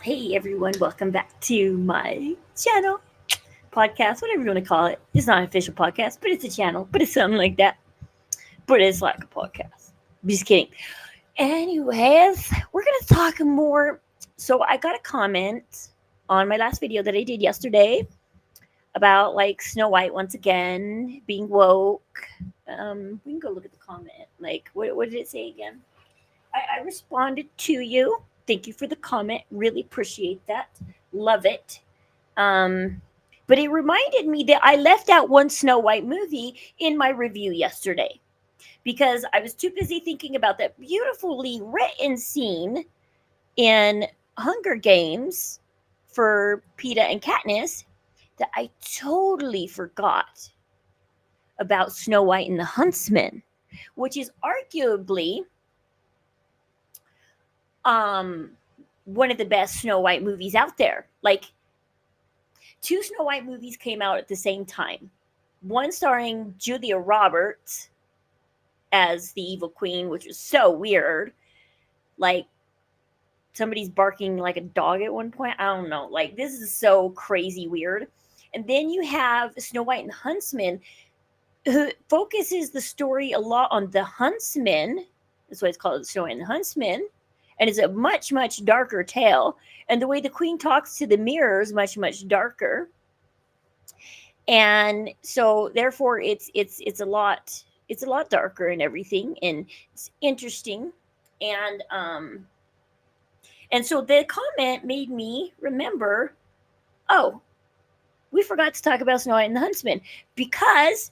Hey everyone, welcome back to my channel, podcast, whatever you want to call it. It's not an official podcast, but it's a channel, but it's something like that. But it's like a podcast. Just kidding. Anyways, we're going to talk more. So I got a comment on my last video that I did yesterday about like Snow White once again being woke. We can go look at the comment. Like, what did it say again? I responded to you. Thank you for the comment. Really appreciate that. Love it. Um, but it reminded me that I left out one Snow White movie in my review yesterday because I was too busy thinking about that beautifully written scene in Hunger Games for Peeta and Katniss that I totally forgot about Snow White and the Huntsmen, which is arguably um one of the best Snow White movies out there. Like two Snow White movies came out at the same time. One starring Julia Roberts as the evil queen, which was so weird. Like somebody's barking like a dog at one point. I don't know. Like this is so crazy weird. And then you have Snow White and the Huntsman, who focuses the story a lot on the Huntsman. That's why it's called Snow White and the Huntsman. And it's a much, much darker tale. And the way the queen talks to the mirror is much, much darker. And so therefore it's a lot darker and everything, and it's interesting. And so the comment made me remember, oh, we forgot to talk about Snow White and the Huntsman, because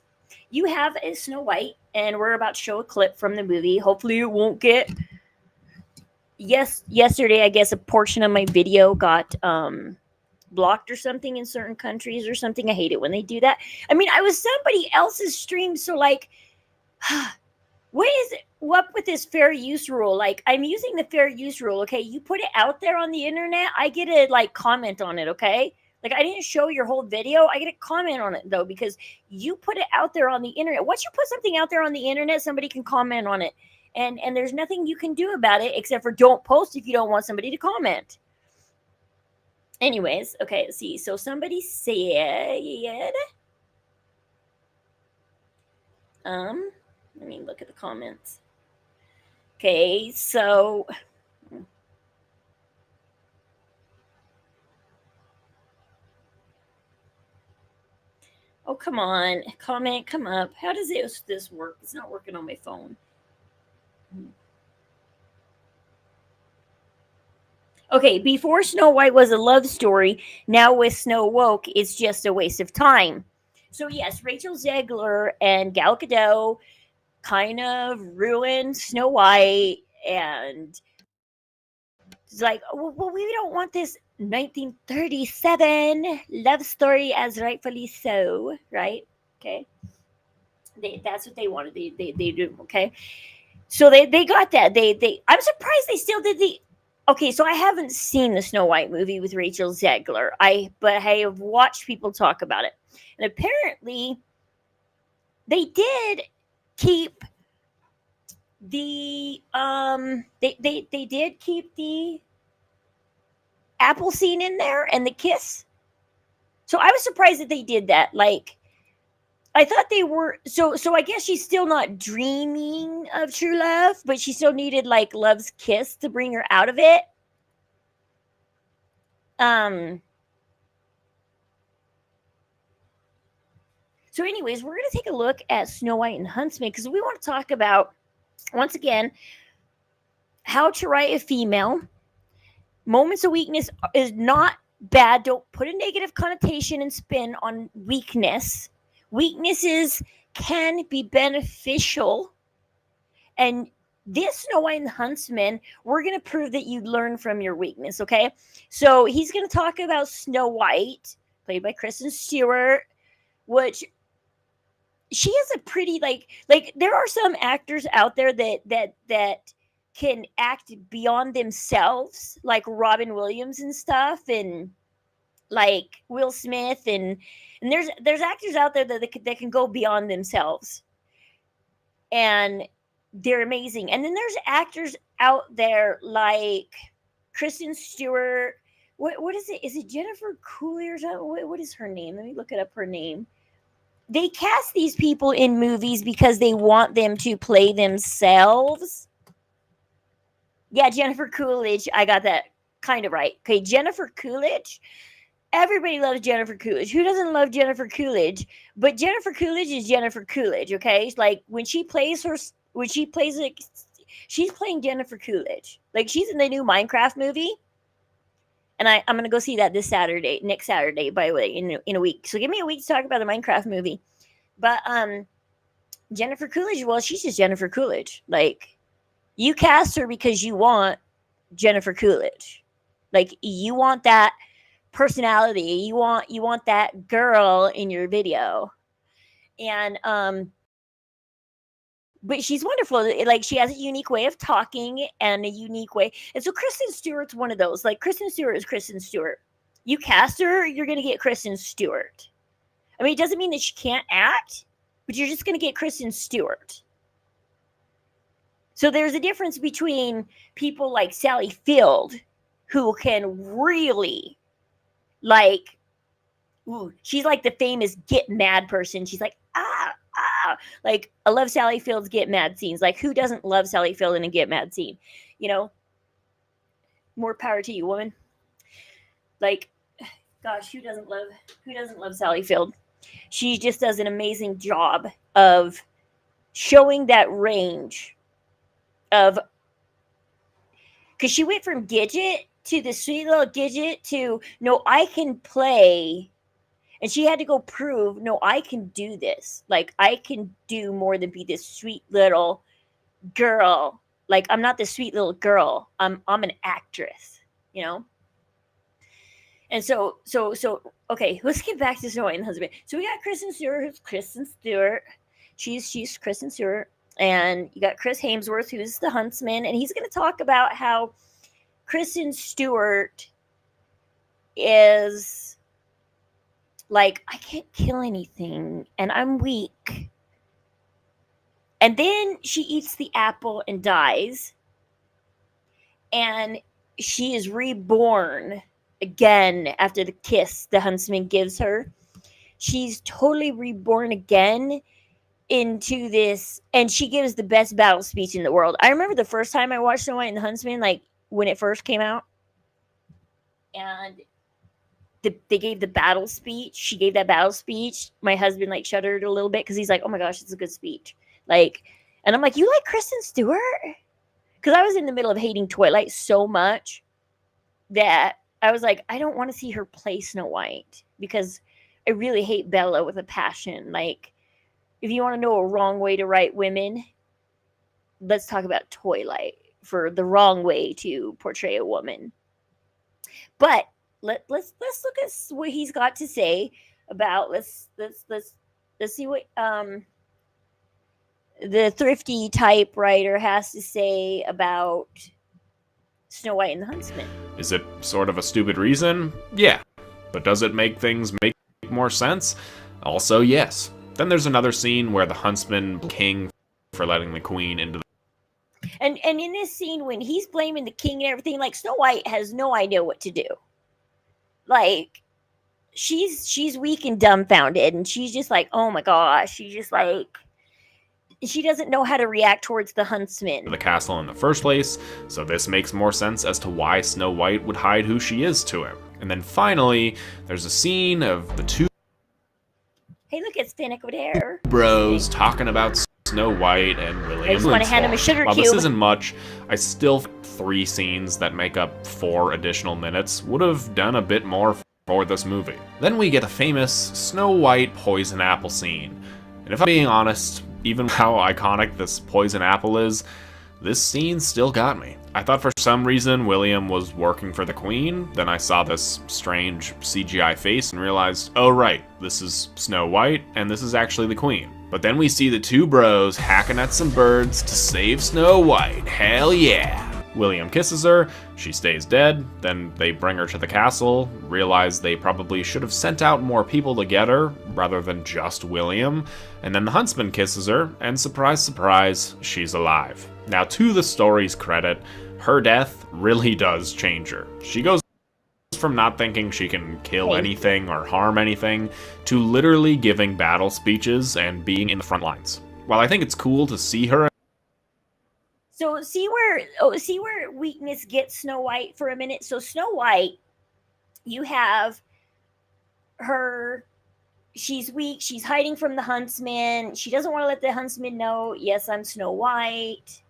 you have a Snow White, and we're about to show a clip from the movie. Hopefully it won't get yesterday I guess a portion of my video got blocked or something in certain countries or something. I hate it when they do that. I mean, I was somebody else's stream, so like what is what with this fair use rule? Like, I'm using the fair use rule. Okay, you put it out there on the internet, I get a like comment on it. Okay, like I didn't show your whole video, I get a comment on it though, because you put it out there on the internet. Once you put something out there on the internet, somebody can comment on it, and there's nothing you can do about it except for don't post if you don't want somebody to comment. Anyways, okay, let's see. So somebody said, let me look at the comments. Okay, so oh come on, comment, come up. How does this work? It's not working on my phone. Okay, before Snow White was a love story, now with Snow Woke, it's just a waste of time. So yes, Rachel Zegler and Gal Gadot kind of ruined Snow White, and it's like, well, we don't want this 1937 love story as rightfully so, right? Okay, that's what they wanted. They do, okay. So they got that. They I'm surprised they still did the. Okay, so I haven't seen the Snow White movie with Rachel Zegler. But I have watched people talk about it, and apparently they did keep the they did keep the apple scene in there and the kiss. So I was surprised that they did that. Like, I thought they were so I guess she's still not dreaming of true love, but she still needed like love's kiss to bring her out of it. Um so anyways, we're going to take a look at Snow White and Huntsman because we want to talk about, once again, how to write a female. Moments of weakness is not bad. Don't put a negative connotation and spin on weakness. Weaknesses can be beneficial. And this Snow White and the Huntsman, we're going to prove that you learn from your weakness, okay? So he's going to talk about Snow White, played by Kristen Stewart, which she is a pretty like there are some actors out there that can act beyond themselves, like Robin Williams and stuff, and like Will Smith, and there's actors out there that can go beyond themselves, and they're amazing. And then there's actors out there like Kristen Stewart, what is it? Is it Jennifer Cooley or something? What is her name? Let me look it up. Her name. They cast these people in movies because they want them to play themselves. Yeah, Jennifer Coolidge. I got that kind of right. Okay, Jennifer Coolidge. Everybody loves Jennifer Coolidge. Who doesn't love Jennifer Coolidge? But Jennifer Coolidge is Jennifer Coolidge, okay? Like when she plays like she's playing Jennifer Coolidge. Like she's in the new Minecraft movie. And I'm gonna go see that next Saturday, by the way, in a week. So give me a week to talk about the Minecraft movie. But Jennifer Coolidge, well, she's just Jennifer Coolidge. Like you cast her because you want Jennifer Coolidge. Like you want that personality. You want that girl in your video. And but she's wonderful. Like she has a unique way of talking and a unique way. And so Kristen Stewart's one of those. Like Kristen Stewart is Kristen Stewart. You cast her, you're going to get Kristen Stewart. I mean, it doesn't mean that she can't act, but you're just going to get Kristen Stewart. So there's a difference between people like Sally Field, who can really, like, ooh, she's like the famous get mad person. She's like, like, I love Sally Field's get mad scenes. Like, who doesn't love Sally Field in a get mad scene? You know, more power to you, woman. Like, gosh, who doesn't love Sally Field? She just does an amazing job of showing that range of, because she went from Gidget to the sweet little Gidget to, no, I can play. And she had to go prove, no, I can do this. Like, I can do more than be this sweet little girl. Like, I'm not this sweet little girl. I'm an actress, you know? And so, okay, let's get back to Snow White and the Huntsman. So we got Kristen Stewart. She's Kristen Stewart. And you got Chris Hemsworth, who's the Huntsman. And he's going to talk about how Kristen Stewart is like, I can't kill anything, and I'm weak. And then she eats the apple and dies. And she is reborn again after the kiss the huntsman gives her. She's totally reborn again into this, and she gives the best battle speech in the world. I remember the first time I watched Snow White and the Huntsman, like when it first came out. And they gave the battle speech. She gave that battle speech. My husband like shuddered a little bit because he's like, "Oh my gosh, it's a good speech." Like, and I'm like, "You like Kristen Stewart?" Because I was in the middle of hating Twilight so much that I was like, I don't want to see her play Snow White because I really hate Bella with a passion. Like, if you want to know a wrong way to write women, let's talk about Twilight for the wrong way to portray a woman. But let's look at what he's got to say about let's see what the thrifty typewriter has to say about Snow White and the Huntsman. Is it sort of a stupid reason? Yeah. But does it make things make more sense? Also, yes. Then there's another scene where the huntsman king for letting the queen into the and in this scene when he's blaming the king and everything, like Snow White has no idea what to do. Like, she's weak and dumbfounded, and she's just like, oh my gosh, she's just like, she doesn't know how to react towards the huntsman. The castle in the first place, so this makes more sense as to why Snow White would hide who she is to him. And then finally, there's a scene of the two hey, look, it's Finnick over there. Bros talking about Snow White and William. I just want to hand him a sugar While cube. this isn't much, I still think 3 scenes that make up 4 additional minutes would have done a bit more for this movie. Then we get a famous Snow White poison apple scene. And if I'm being honest, even how iconic this poison apple is, this scene still got me. I thought for some reason William was working for the queen, then I saw this strange CGI face and realized, oh right, this is Snow White, and this is actually the queen. But then we see the 2 bros hacking at some birds to save Snow White. Hell yeah! William kisses her, she stays dead, then they bring her to the castle, realize they probably should have sent out more people to get her, rather than just William, and then the huntsman kisses her, and surprise, surprise, she's alive. Now, to the story's credit, her death really does change her. She goes from not thinking she can kill Hey. anything or harm anything, to literally giving battle speeches and being in the front lines. While I think it's cool to see her. So see where weakness gets Snow White for a minute. So Snow White, you have her. She's weak. She's hiding from the Huntsmen. She doesn't want to let the Huntsmen know. Yes, I'm Snow White.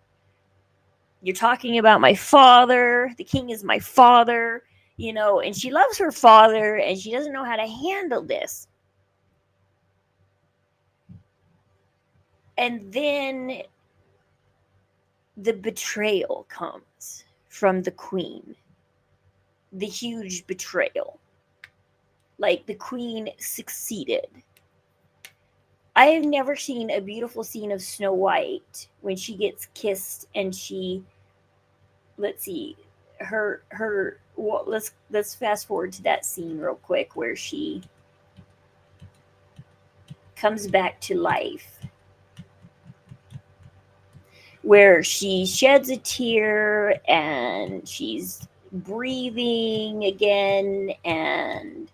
You're talking about my father. The king is my father. And she loves her father, and she doesn't know how to handle this. And then the betrayal comes from the queen. The huge betrayal. Like the queen succeeded. I have never seen a beautiful scene of Snow White when she gets kissed and she, let's see, well, let's fast forward to that scene real quick where she comes back to life, where she sheds a tear and she's breathing again, and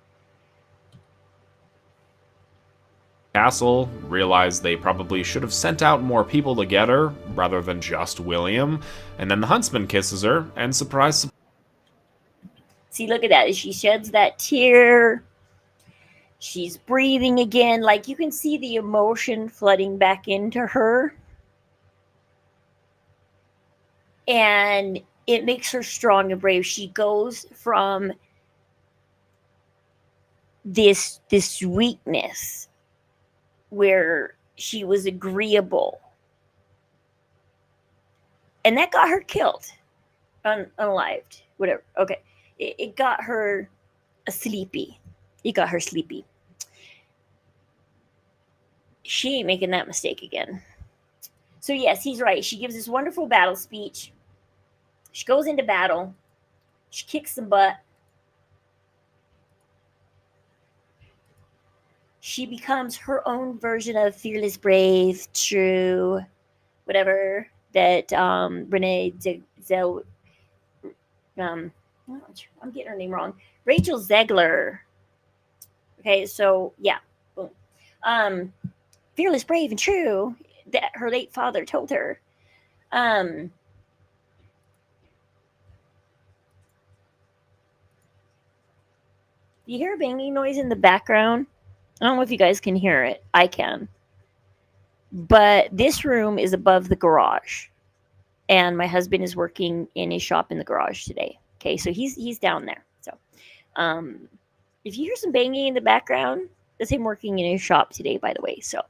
Castle realized they probably should have sent out more people to get her rather than just William, and then the Huntsman kisses her, and surprise. See, look at that. She sheds that tear. She's breathing again. Like you can see the emotion flooding back into her. And it makes her strong and brave. She goes from this weakness where she was agreeable, and that got her killed, unalived, whatever. Okay, it got her sleepy. It got her sleepy. She ain't making that mistake again. So yes, he's right. She gives this wonderful battle speech. She goes into battle. She kicks some butt. She becomes her own version of fearless, brave, true, whatever that Renee Zell. I'm getting her name wrong. Rachel Zegler. Okay, so yeah, boom. Fearless, brave, and true that her late father told her. You hear a banging noise in the background? I don't know if you guys can hear it. I can. But this room is above the garage. And my husband is working in his shop in the garage today. Okay, so he's down there. So if you hear some banging in the background, that's him working in his shop today, by the way. So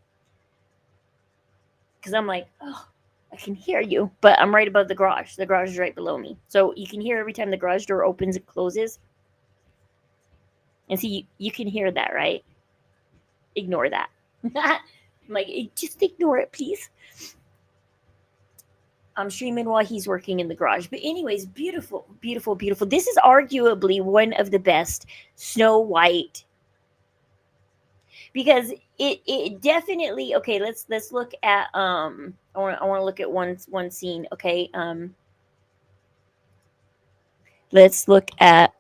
because I'm like, oh, I can hear you, but I'm right above the garage. The garage is right below me. So you can hear every time the garage door opens and closes. And see, you can hear that, right? Ignore that. I'm like, just ignore it, please. I'm streaming while he's working in the garage. But anyways, beautiful, beautiful, beautiful. This is arguably one of the best Snow White, because it definitely, okay, let's look at I want to look at one scene, okay? Let's look at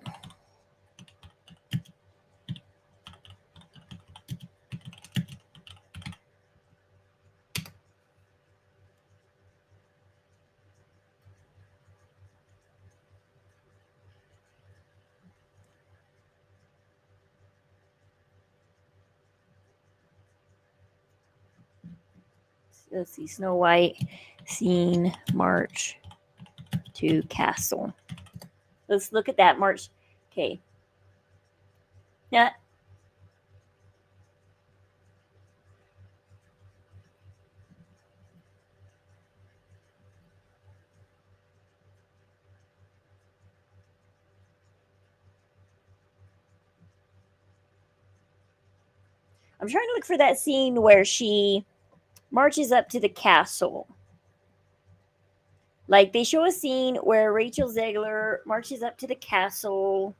let's see, Snow White scene march to castle. Let's look at that march. Okay. Yeah. I'm trying to look for that scene where she marches up to the castle. Like they show a scene where Rachel Zegler marches up to the castle,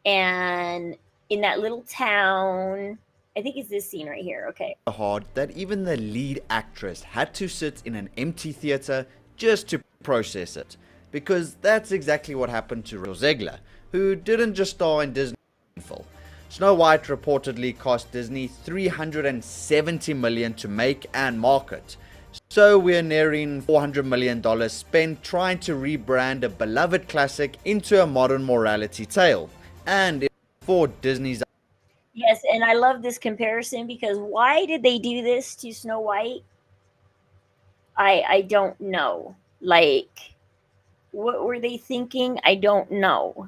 and in that little town, I think it's this scene right here. Okay. Hard that even the lead actress had to sit in an empty theater just to process it. because that's exactly what happened to Rachel Zegler, who didn't just star in Disney. Snow White reportedly cost Disney $370 million to make and market. So we're nearing $400 million spent trying to rebrand a beloved classic into a modern morality tale. And for Disney's... Yes, and I love this comparison because why did they do this to Snow White? I don't know. Like, what were they thinking? I don't know.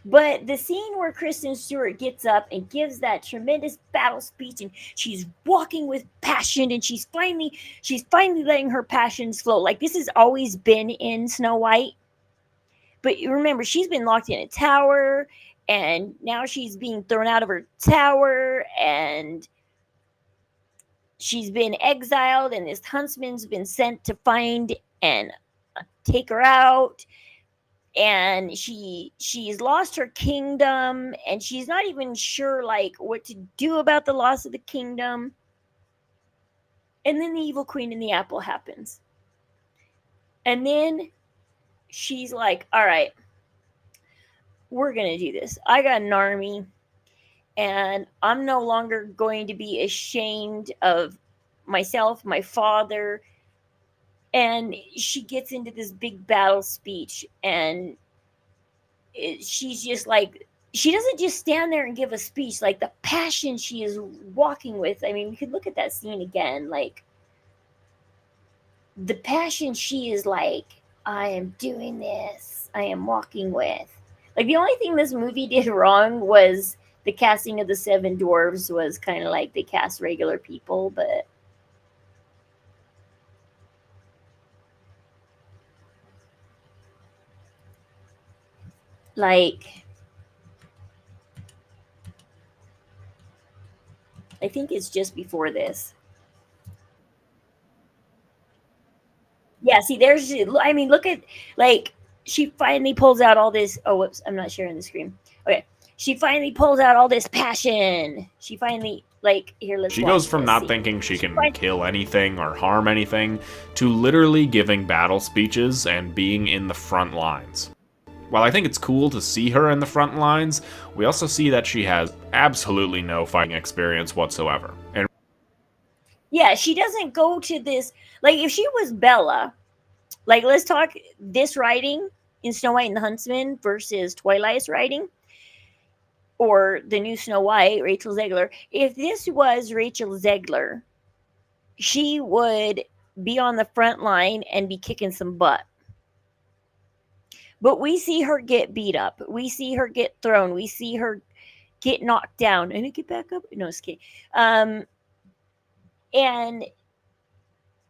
But the scene where Kristen Stewart gets up and gives that tremendous battle speech, and she's walking with passion, and she's finally letting her passions flow. Like, this has always been in Snow White. But remember, she's been locked in a tower, and now she's being thrown out of her tower, and she's been exiled, and this huntsman's been sent to find and take her out. And she's lost her kingdom, and she's not even sure like what to do about the loss of the kingdom. And then the evil queen in the apple happens, and then she's like, all right, we're gonna do this. I got an army, and I'm no longer going to be ashamed of myself, my father. And she gets into this big battle speech, and she's just like, she doesn't just stand there and give a speech. Like, the passion she is walking with, I mean, we could look at that scene again. Like, the passion she is like, I am doing this, I am walking with. Like, the only thing this movie did wrong was the casting of the seven dwarves was kind of like they cast regular people, but like, I think it's just before this. Yeah, see, there's, I mean, look at, like, she finally pulls out all this. Oh, whoops, I'm not sharing the screen. Okay. She finally pulls out all this passion. She finally, like, here, let's She watch goes from this not scene. thinking she can kill anything or harm anything to literally giving battle speeches and being in the front lines. While I think it's cool to see her in the front lines, we also see that she has absolutely no fighting experience whatsoever. And Yeah, she doesn't go to this. Like, if she was Bella, like, let's talk this writing in Snow White and the Huntsman versus Twilight's writing, or the new Snow White, Rachel Zegler. If this was Rachel Zegler, she would be on the front line and be kicking some butt. But we see her get beat up. We see her get thrown. We see her get knocked down and get back up. No, it's kidding. And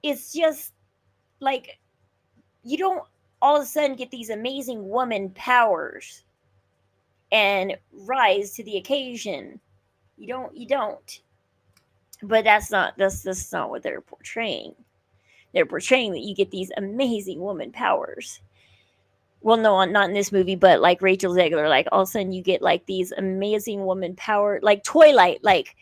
it's just like, you don't all of a sudden get these amazing woman powers and rise to the occasion. You don't. But that's not what they're portraying. They're portraying that you get these amazing woman powers. Well, no, not in this movie, but like Rachel Zegler, like all of a sudden you get like these amazing woman power, like Twilight, like,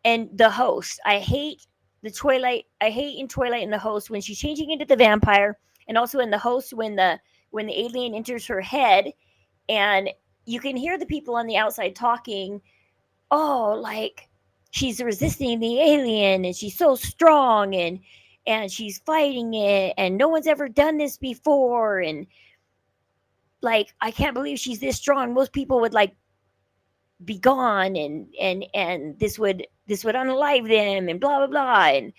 and the host. I hate in Twilight and the host when she's changing into the vampire, and also in the host when the alien enters her head, and you can hear the people on the outside talking, oh, like, she's resisting the alien and she's so strong, and she's fighting it, and no one's ever done this before, and like, I can't believe she's this strong. Most people would like be gone, and this would unalive them, and blah blah blah, and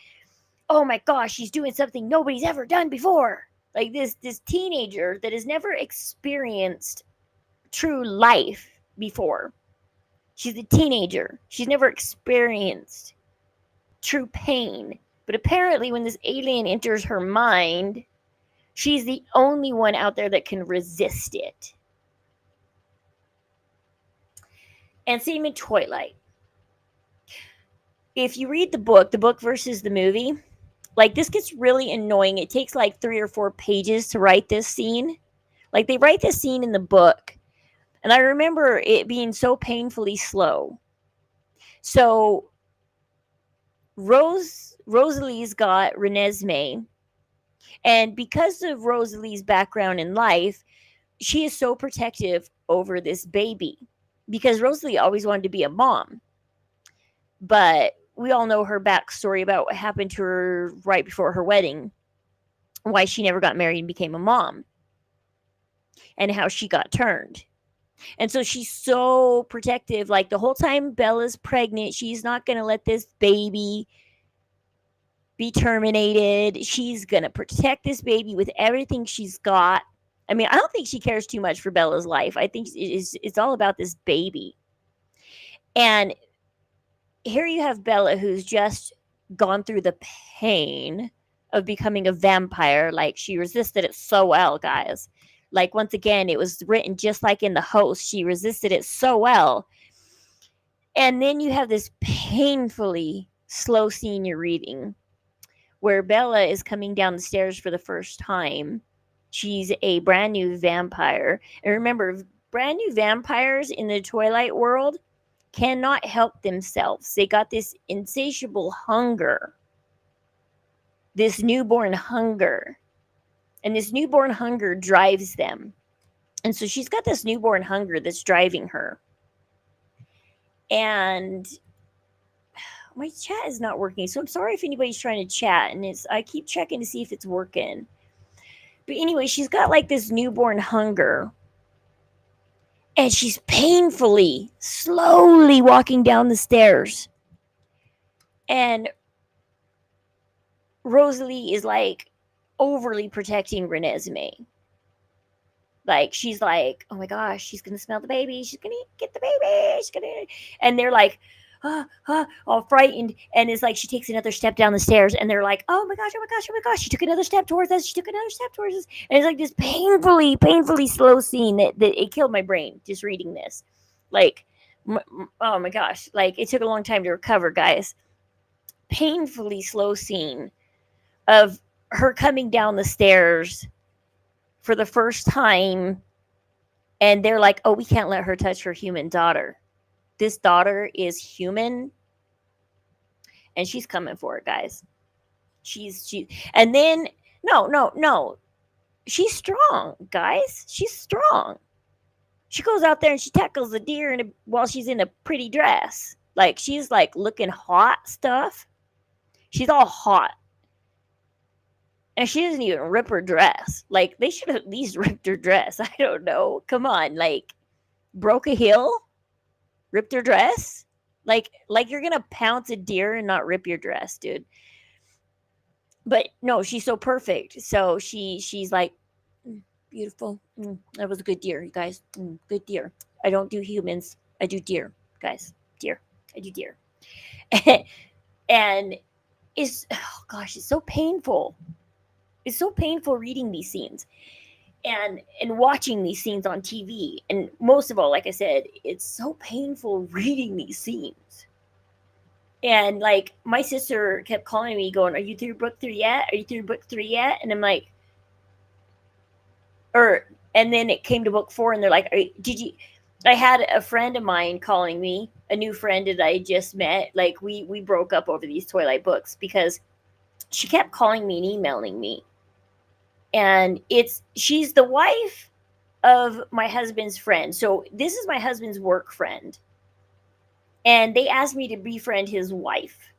oh my gosh, she's doing something nobody's ever done before. Like, this teenager that has never experienced true life before. She's a teenager. She's never experienced true pain. But apparently when this alien enters her mind, she's the only one out there that can resist it. And same in Twilight. If you read the book versus the movie, like, this gets really annoying. It takes like 3 or 4 pages to write this scene. Like, they write this scene in the book, and I remember it being so painfully slow. So Rose Rosalie's got Renesmee. And because of Rosalie's background in life, she is so protective over this baby because Rosalie always wanted to be a mom. But we all know her backstory about what happened to her right before her wedding, why she never got married and became a mom, and how she got turned. And so she's so protective. Like the whole time Bella's pregnant, she's not going to let this baby be terminated. She's going to protect this baby with everything she's got. I mean, I don't think she cares too much for Bella's life. I think it's all about this baby. And here you have Bella, who's just gone through the pain of becoming a vampire. Like, she resisted it so well, guys. Like, once again, it was written just like in The Host. She resisted it so well. And then you have this painfully slow scene you're reading where Bella is coming down the stairs for the first time. She's a brand new vampire. And remember, brand new vampires in the Twilight world cannot help themselves. They got this insatiable hunger, this newborn hunger. And this newborn hunger drives them. And so she's got this newborn hunger that's driving her. And my chat is not working. So I'm sorry if anybody's trying to chat. And I keep checking to see if it's working. But anyway, she's got like this newborn hunger. And she's painfully, slowly walking down the stairs. And Rosalie is like overly protecting Renesmee. Like, she's like, oh my gosh, she's going to smell the baby. She's going to get the baby. She's gonna... And they're like, all frightened. And it's like she takes another step down the stairs. And they're like, oh my gosh, oh my gosh, oh my gosh. She took another step towards us. She took another step towards us. And it's like this painfully slow scene that it killed my brain just reading this. Like, oh my gosh. Like, it took a long time to recover, guys. Painfully slow scene of her coming down the stairs for the first time, and they're like, oh, we can't let her touch her human daughter. This daughter is human, and she's coming for it, guys. And then no, she's strong, guys. She's strong. She goes out there and she tackles a deer while she's in a pretty dress. Like, she's like looking hot stuff. She's all hot. And she doesn't even rip her dress. Like, they should have at least ripped her dress. I don't know. Come on. Like, broke a heel? Ripped her dress? Like you're going to pounce a deer and not rip your dress, dude. But no, she's so perfect. So she's like, beautiful. That was a good deer, you guys. Good deer. I don't do humans. I do deer, guys. Deer. I do deer. And it's, oh gosh, it's so painful. It's so painful reading these scenes and watching these scenes on TV. And most of all, like I said, it's so painful reading these scenes. And like, my sister kept calling me going, are you through book 3 yet? Are you through book 3 yet? And I'm like, and then it came to book 4 and they're like, I had a friend of mine calling me, a new friend that I just met. Like, we broke up over these Twilight books because she kept calling me and emailing me. And she's the wife of my husband's friend. So this is my husband's work friend. And they asked me to befriend his wife,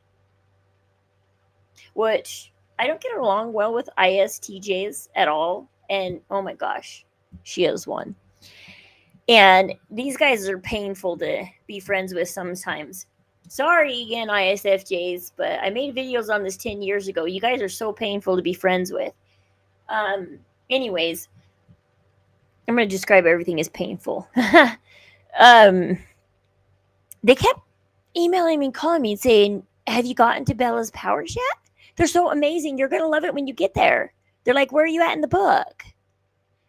which I don't get along well with ISTJs at all. And oh my gosh, she is one. And these guys are painful to be friends with sometimes. Sorry again, ISFJs, but I made videos on this 10 years ago. You guys are so painful to be friends with. Anyways, I'm going to describe everything as painful. They kept emailing me and calling me and saying, have you gotten to Bella's powers yet? They're so amazing. You're going to love it when you get there. They're like, where are you at in the book?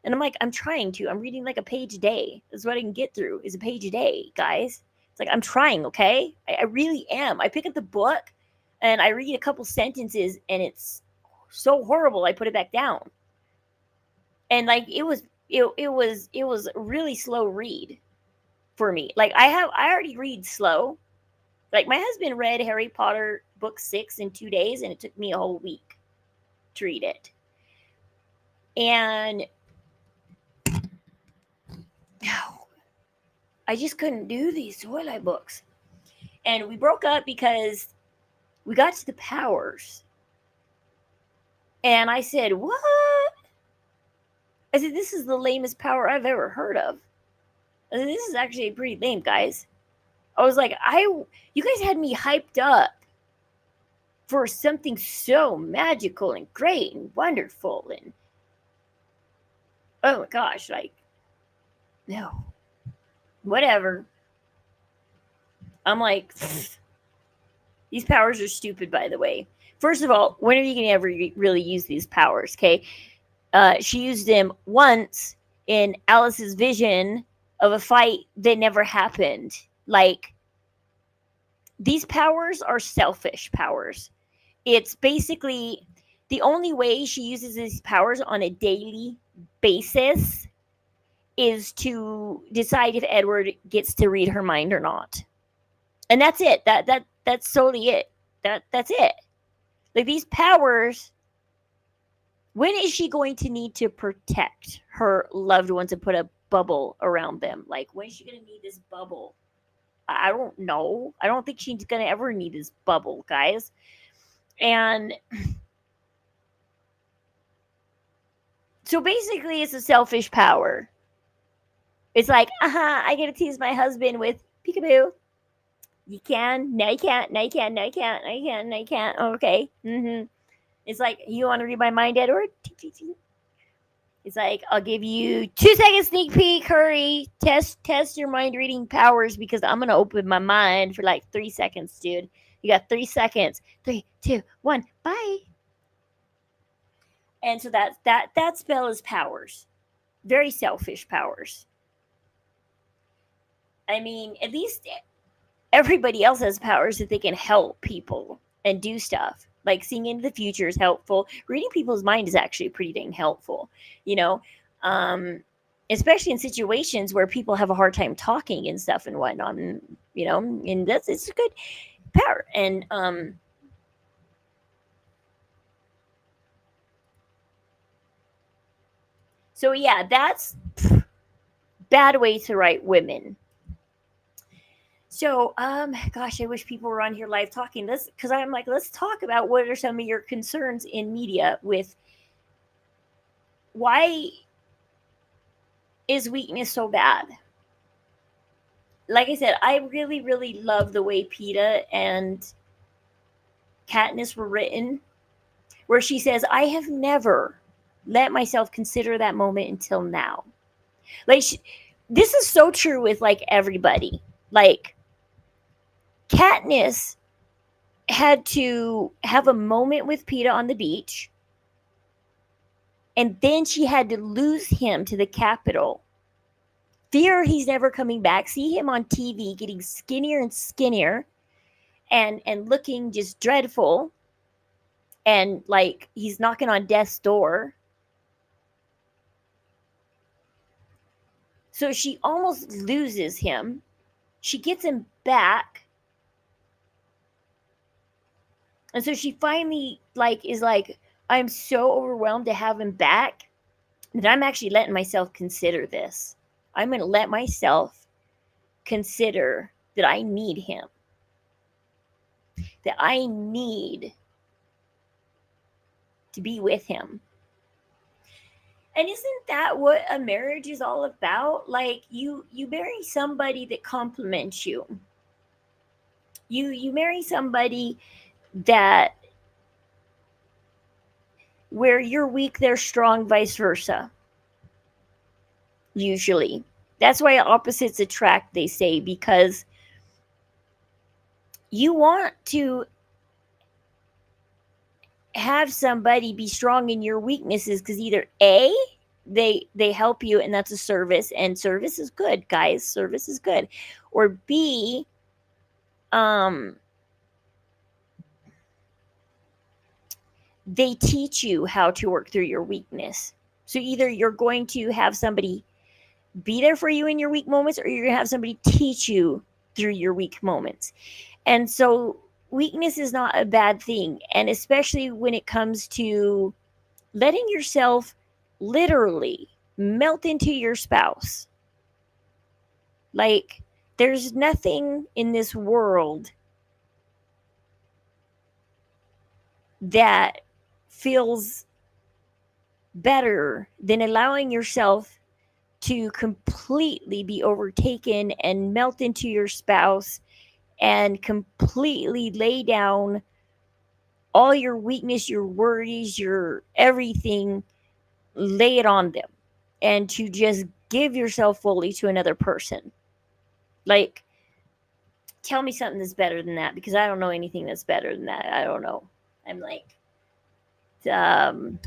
And I'm like, I'm trying to. I'm reading like a page a day. That's what I can get through, is a page a day, guys. It's like, I'm trying, okay? I really am. I pick up the book and I read a couple sentences and it's so horrible I put it back down. And like, it was a really slow read for me. Like, I already read slow. Like, my husband read Harry Potter book 6 in 2 days, and it took me a whole week to read it. And no, I just couldn't do these Twilight books. And we broke up because we got to the powers. And I said, what? I said, this is the lamest power I've ever heard of. I said, this is actually pretty lame, guys. I was like, you guys had me hyped up for something so magical and great and wonderful. And oh my gosh, like, no. Whatever. I'm like, these powers are stupid, by the way. First of all, when are you going to ever really use these powers, okay? She used them once in Alice's vision of a fight that never happened. Like, these powers are selfish powers. It's basically the only way she uses these powers on a daily basis is to decide if Edward gets to read her mind or not. And that's it. That's solely it. That's it. Like, these powers, when is she going to need to protect her loved ones and put a bubble around them? Like, when is she going to need this bubble? I don't know. I don't think she's going to ever need this bubble, guys. And so basically, it's a selfish power. It's like, I get to tease my husband with peekaboo. You can, no you can't, no you can, no you can't, no you can, no you can't. Okay. It's like, you want to read my mind, Edward? It's like, I'll give you 2 seconds sneak peek. Hurry, test your mind reading powers, because I'm gonna open my mind for like 3 seconds, dude. You got 3 seconds. 3, 2, 1, bye. And so that spell is powers, very selfish powers. I mean, at least everybody else has powers that they can help people and do stuff. Like, seeing into the future is helpful. Reading people's mind is actually pretty dang helpful, you know, especially in situations where people have a hard time talking and stuff and whatnot, and, you know, and it's a good power. And so yeah, that's bad way to write women. So, gosh, I wish people were on here live talking this, because I'm like, let's talk about what are some of your concerns in media with why is weakness so bad? Like I said, I really, really love the way Peeta and Katniss were written, where she says, I have never let myself consider that moment until now. Like, this is so true with, like, everybody. Like, Katniss had to have a moment with Peeta on the beach, and then she had to lose him to the Capitol. Fear he's never coming back. See him on TV getting skinnier and skinnier, and looking just dreadful, and like he's knocking on death's door. So she almost loses him. She gets him back. And so she finally is like, I'm so overwhelmed to have him back that I'm actually letting myself consider this. I'm going to let myself consider that I need him. That I need to be with him. And isn't that what a marriage is all about? Like, you marry somebody that compliments you. You marry somebody that where you're weak, they're strong, vice versa. Usually. That's why opposites attract, they say, because you want to have somebody be strong in your weaknesses, because either A, they help you, and that's a service, and service is good, guys. Service is good. Or B, they teach you how to work through your weakness. So either you're going to have somebody be there for you in your weak moments, or you're going to have somebody teach you through your weak moments. And so weakness is not a bad thing. And especially when it comes to letting yourself literally melt into your spouse. Like, there's nothing in this world that feels better than allowing yourself to completely be overtaken and melt into your spouse and completely lay down all your weakness, your worries, your everything, lay it on them, and to just give yourself fully to another person. Like, tell me something that's better than that, because I don't know anything that's better than that. I don't know. I'm like, um,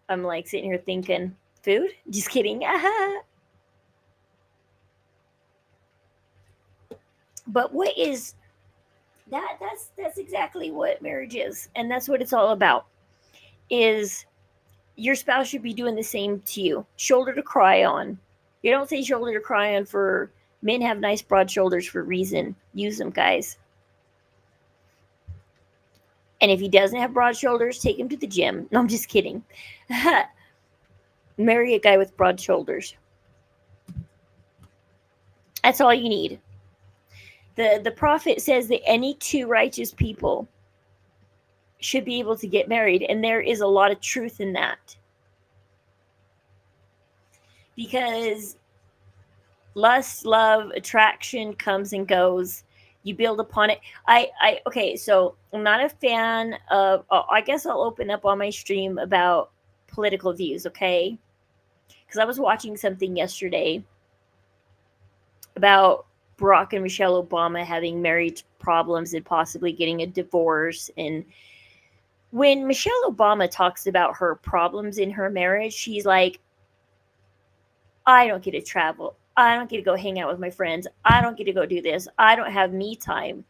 I'm like sitting here thinking, food? Just kidding. But what is that? That's exactly what marriage is, and that's what it's all about. Is your spouse should be doing the same to you. Shoulder to cry on. You don't say shoulder to cry on for men have nice broad shoulders for a reason. Use them, guys. And if he doesn't have broad shoulders, take him to the gym. No, I'm just kidding. Marry a guy with broad shoulders. That's all you need. The prophet says that any two righteous people should be able to get married, and there is a lot of truth in that. Because lust, love, attraction comes and goes. You build upon it. Okay, so I'm not a fan of, I guess I'll open up on my stream about political views, okay? Because I was watching something yesterday about Barack and Michelle Obama having marriage problems and possibly getting a divorce. And when Michelle Obama talks about her problems in her marriage, she's like, I don't get to travel. I don't get to go hang out with my friends. I don't get to go do this. I don't have me time.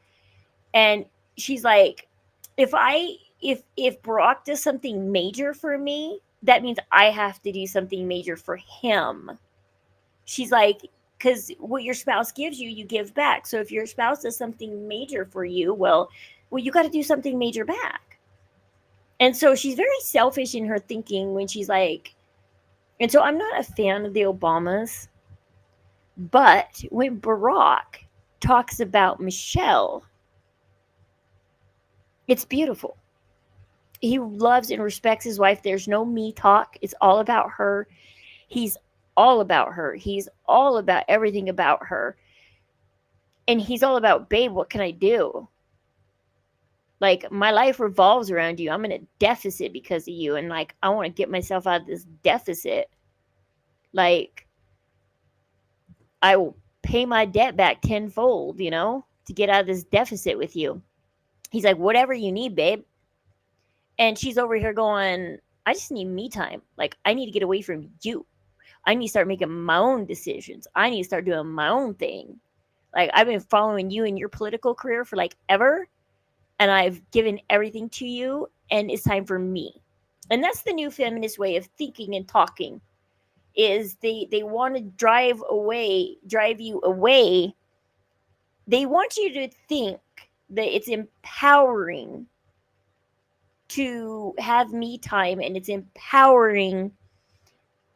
And she's like, if Barack does something major for me, that means I have to do something major for him. She's like, because what your spouse gives you, you give back. So if your spouse does something major for you, well, you got to do something major back. And so she's very selfish in her thinking when she's like, and so I'm not a fan of the Obamas, but when Barack talks about Michelle, it's beautiful. He loves and respects his wife. There's no me talk. It's all about her. He's all about her. He's all about everything about her. And he's all about, babe, what can I do? Like, my life revolves around you. I'm in a deficit because of you. And, like, I want to get myself out of this deficit. Like, I will pay my debt back tenfold, to get out of this deficit with you. He's like, whatever you need, babe. And she's over here going, I just need me time. Like, I need to get away from you. I need to start making my own decisions. I need to start doing my own thing. Like, I've been following you in your political career for like ever, and I've given everything to you, and it's time for me. And that's the new feminist way of thinking and talking, is they want to drive you away. They want you to think that it's empowering to have me time, and it's empowering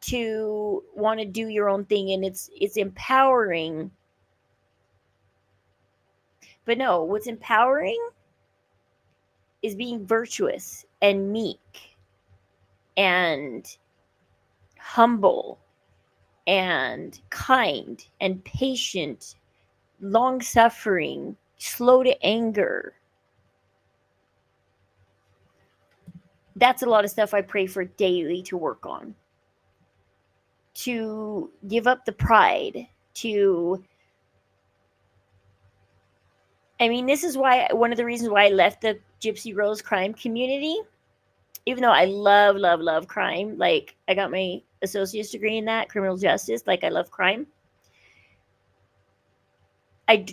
to want to do your own thing, and it's empowering. But no, what's empowering is being virtuous and meek and humble and kind and patient, long suffering, slow to anger. That's a lot of stuff I pray for daily to work on. To give up the pride, this is why, one of the reasons why I left the Gypsy Rose crime community, even though I love, love, love crime. Like, I got my associate's degree in that, criminal justice. Like, I love crime. I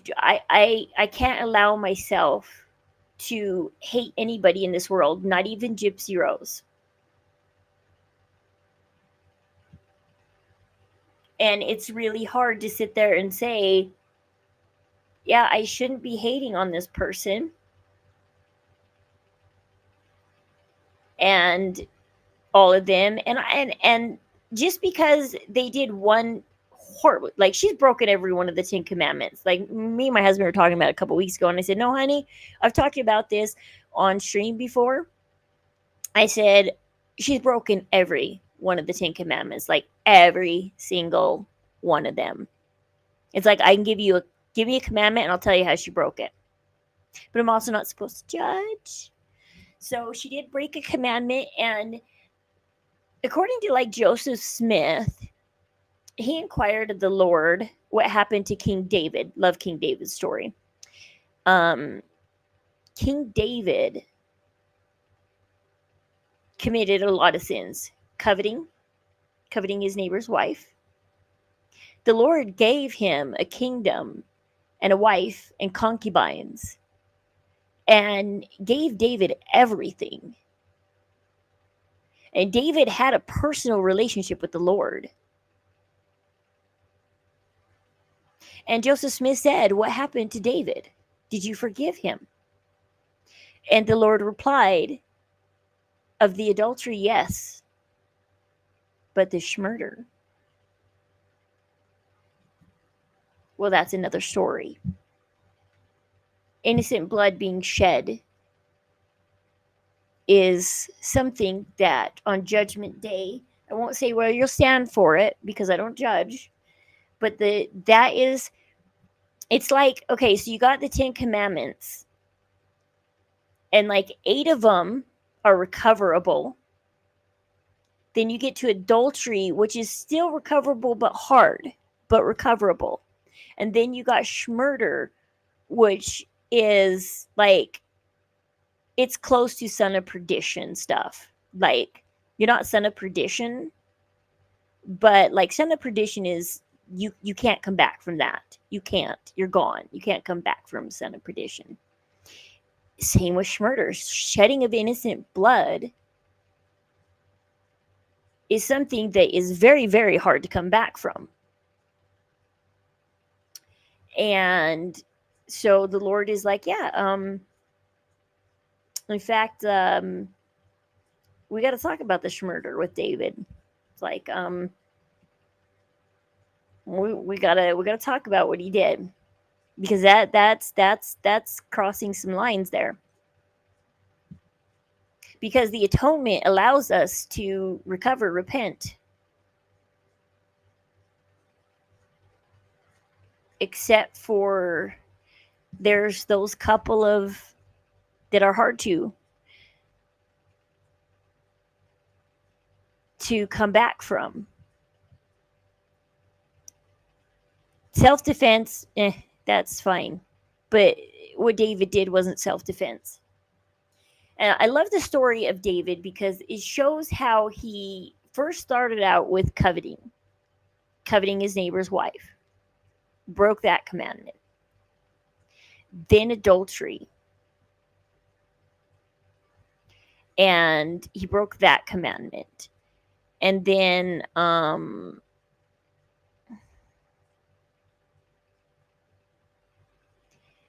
can't allow myself to hate anybody in this world, not even Gypsy Rose. And it's really hard to sit there and say, yeah, I shouldn't be hating on this person. And all of them. And just because they did one horrible, like, she's broken every one of the 10 Commandments. Like, me and my husband were talking about it a couple weeks ago, and I said, no, honey, I've talked to you about this on stream before. I said, she's broken every one of the 10 Commandments, like every single one of them. It's like, I can give you a commandment and I'll tell you how she broke it. But I'm also not supposed to judge. So she did break a commandment, and according to like Joseph Smith, he inquired of the Lord what happened to King David. Love King David's story. King David committed a lot of sins. Coveting his neighbor's wife. The Lord gave him a kingdom and a wife and concubines, and gave David everything. And David had a personal relationship with the Lord. And Joseph Smith said, what happened to David? Did you forgive him? And the Lord replied, of the adultery, yes, but the murder, well, that's another story. Innocent blood being shed is something that on Judgment Day, I won't say where you'll stand for it because I don't judge, but it's like, okay, so you got the 10 Commandments, and like 8 of them are recoverable. Then you get to adultery, which is still recoverable but hard, but recoverable. And then you got murder, which is like, it's close to son of perdition stuff. Like, you're not son of perdition, but like son of perdition is you can't come back from that. You can't. You're gone. You can't come back from son of perdition. Same with murder. Shedding of innocent blood is something that is very, very hard to come back from. And so the Lord is like, yeah, in fact, we got to talk about this murder with David. It's like, we gotta talk about what he did, because that's crossing some lines there. Because the atonement allows us to recover, repent. Except for there's those couple of that are hard to come back from. Self-defense, that's fine. But what David did wasn't self-defense. And I love the story of David because it shows how he first started out with coveting his neighbor's wife. Broke that commandment. Then adultery. And he broke that commandment. And then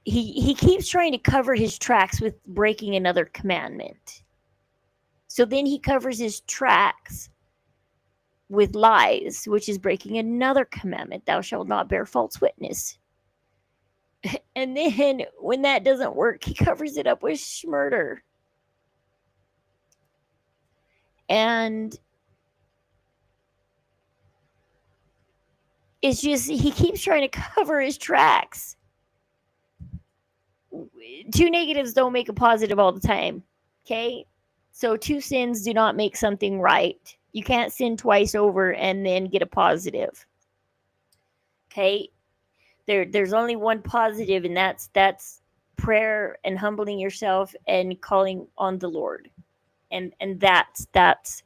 he keeps trying to cover his tracks with breaking another commandment. So then he covers his tracks with lies, which is breaking another commandment. Thou shalt not bear false witness. And then when that doesn't work, he covers it up with murder. And it's just, he keeps trying to cover his tracks. 2 negatives don't make a positive all the time. Okay? So 2 sins do not make something right. You can't sin twice over and then get a positive. Okay? There's only one positive, and that's prayer and humbling yourself and calling on the Lord. And that's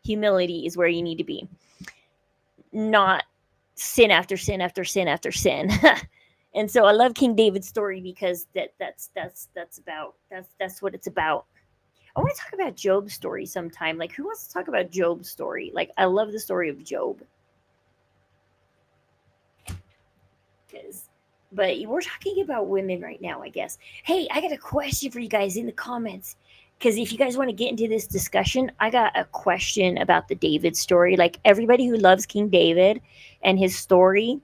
humility is where you need to be. Not sin after sin after sin after sin. And so I love King David's story because that's what it's about. I want to talk about Job's story sometime. Like, who wants to talk about Job's story? Like, I love the story of Job. But we're talking about women right now, I guess. Hey, I got a question for you guys in the comments. Because if you guys want to get into this discussion, I got a question about the David story. Like, everybody who loves King David and his story,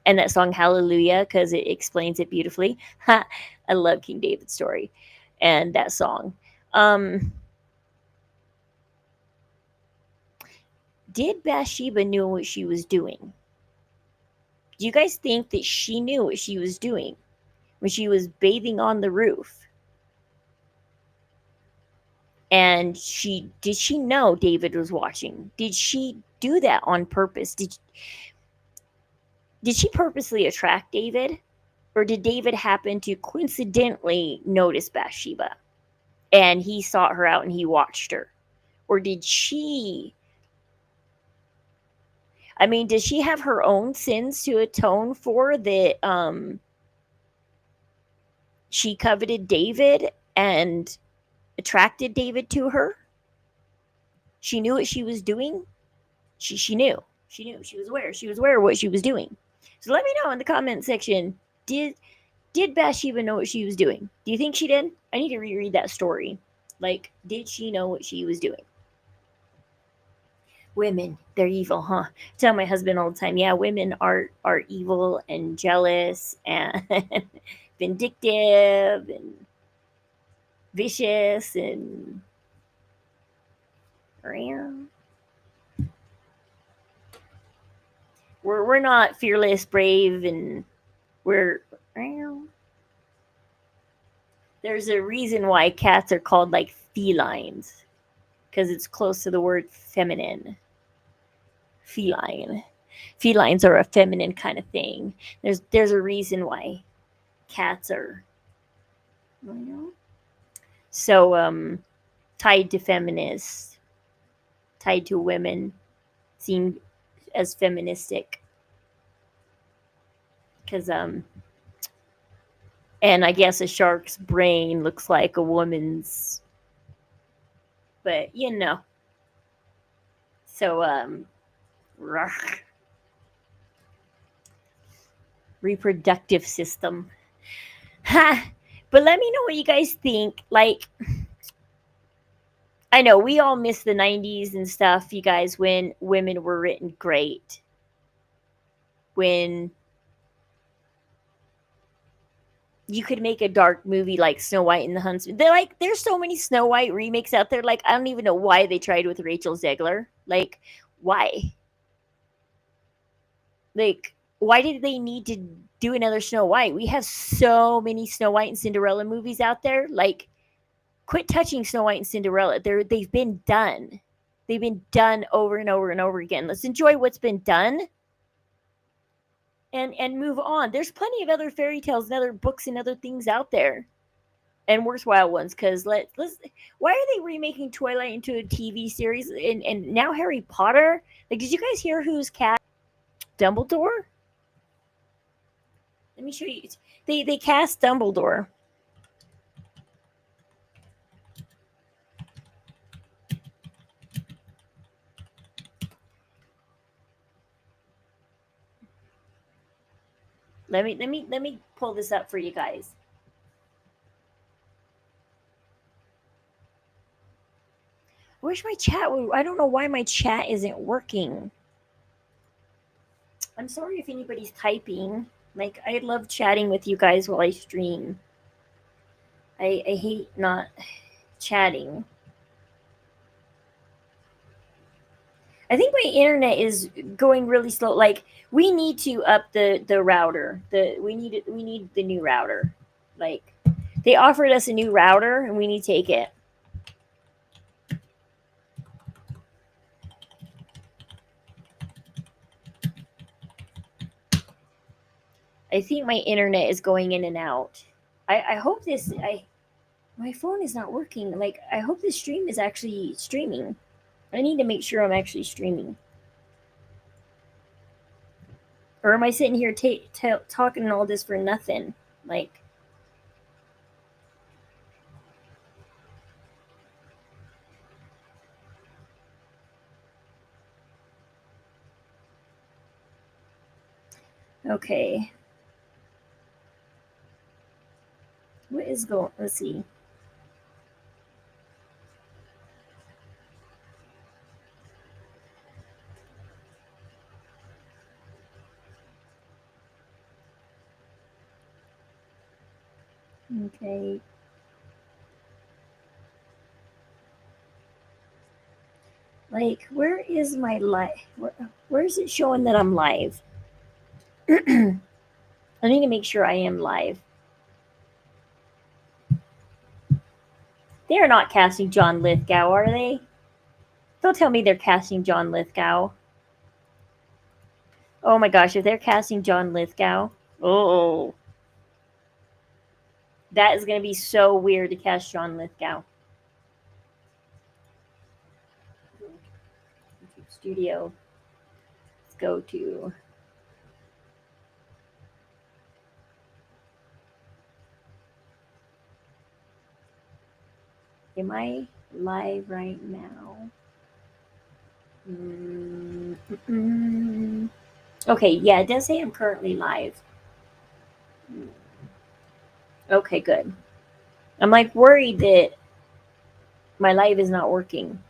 and that song Hallelujah, because it explains it beautifully. I love King David's story and that song. Um, did Bathsheba know what she was doing? Do you guys think that she knew what she was doing when she was bathing on the roof? And did she know David was watching? Did she do that on purpose? Did she purposely attract David? Or did David happen to coincidentally notice Bathsheba and he sought her out and he watched her? Or did she, I mean, does she have her own sins to atone for that she coveted David and attracted David to her? She knew what she was doing. She knew. She knew. She was aware. She was aware of what she was doing. So let me know in the comment section. Did Bathsheba know what she was doing? Do you think she did? I need to reread that story. Like, did she know what she was doing? Women, they're evil, huh? I tell my husband all the time, yeah, women are evil and jealous and vindictive and vicious and we're not fearless, brave, and we're there's a reason why cats are called like felines because it's close to the word feminine. Feline. Felines are a feminine kind of thing. There's a reason why cats are so tied to feminists, tied to women, seen as feministic. Because and I guess a shark's brain looks like a woman's, but you know. So reproductive system. Ha! But let me know what you guys think. Like, I know we all miss the 90s and stuff, you guys, when women were written great. When you could make a dark movie like Snow White and the Huntsmen. There's so many Snow White remakes out there. Like, I don't even know why they tried with Rachel Zegler. Like, why? Like, why did they need to do another Snow White? We have so many Snow White and Cinderella movies out there. Like, quit touching Snow White and Cinderella. They've been done. They've been done over and over and over again. Let's enjoy what's been done and move on. There's plenty of other fairy tales and other books and other things out there. And worthwhile ones, because let's why are they remaking Twilight into a TV series and now Harry Potter? Like, did you guys hear who's cast Dumbledore? Let me show you. They cast Dumbledore. Let me pull this up for you guys. Where's my chat? I don't know why my chat isn't working. I'm sorry if anybody's typing. Like, I love chatting with you guys while I stream. I hate not chatting. I think my internet is going really slow. Like, we need to up the router. We need the new router. Like, they offered us a new router and we need to take it. I think my internet is going in and out. I hope my phone is not working. Like, I hope this stream is actually streaming. I need to make sure I'm actually streaming. Or am I sitting here talking all this for nothing? Like, Okay. What is going? Let's see. Okay. Like, where is my live? Where is it showing that I'm live? I need to make sure I am live. They are not casting John Lithgow, are they? Don't tell me they're casting John Lithgow. Oh my gosh, if they're casting John Lithgow, oh, that is going to be so weird to cast John Lithgow. YouTube Studio. Let's go to. Am I live right now? Okay, yeah, it does say I'm currently live. Okay, good. I'm like worried that my live is not working.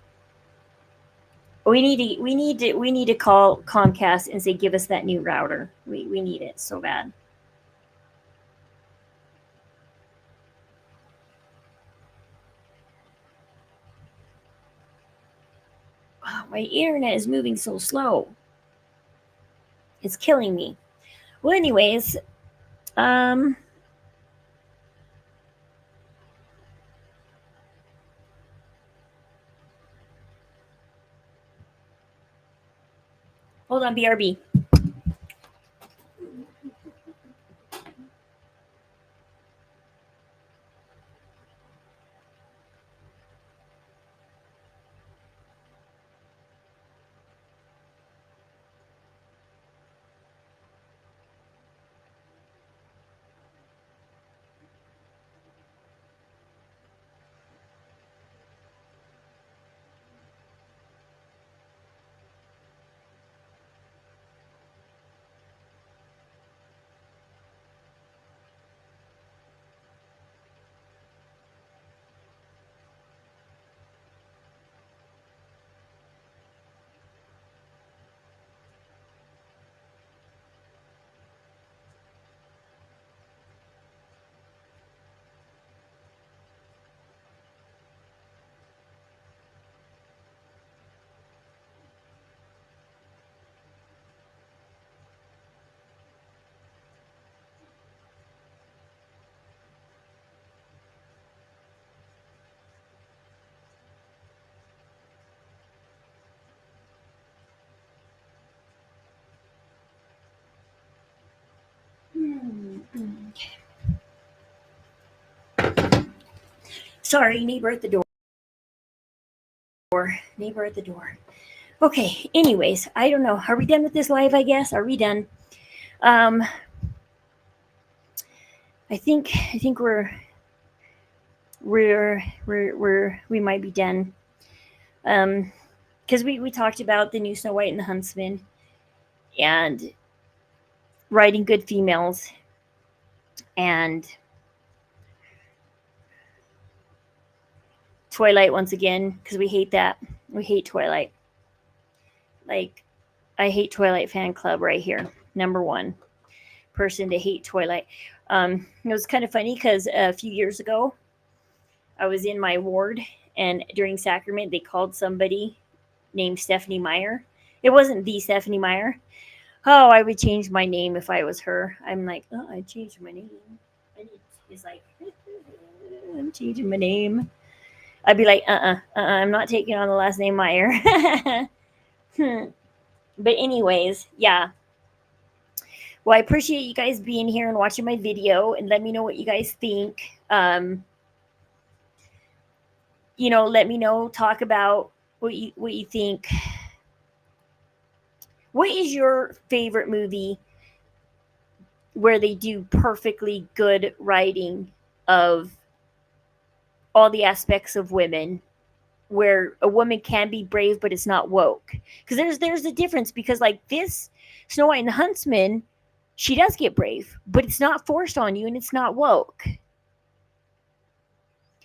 We need to call Comcast and say give us that new router. We need it so bad. Oh, my internet is moving so slow. It's killing me. Well, anyways, hold on, BRB. Sorry, neighbor at the door. Neighbor at the door. Okay, anyways, I don't know. Are we done with this live, I guess? Are we done? I think we might be done. Because we talked about the new Snow White and the Huntsmen and writing good females and Twilight once again, because we hate that. We hate Twilight. Like, I hate Twilight fan club right here. Number one person to hate Twilight. It was kind of funny because a few years ago, I was in my ward, and during sacrament, they called somebody named Stephanie Meyer. It wasn't the Stephanie Meyer. Oh, I would change my name if I was her. I'm like, oh, I changed my name. He's like, I'm changing my name. I'd be like, I'm not taking on the last name Meyer. But anyways, yeah. Well, I appreciate you guys being here and watching my video, and let me know what you guys think. Let me know. Talk about what you think. What is your favorite movie where they do perfectly good writing of all the aspects of women, where a woman can be brave but it's not woke? Because there's a difference, because like this Snow White and the Huntsman, she does get brave, but it's not forced on you and it's not woke.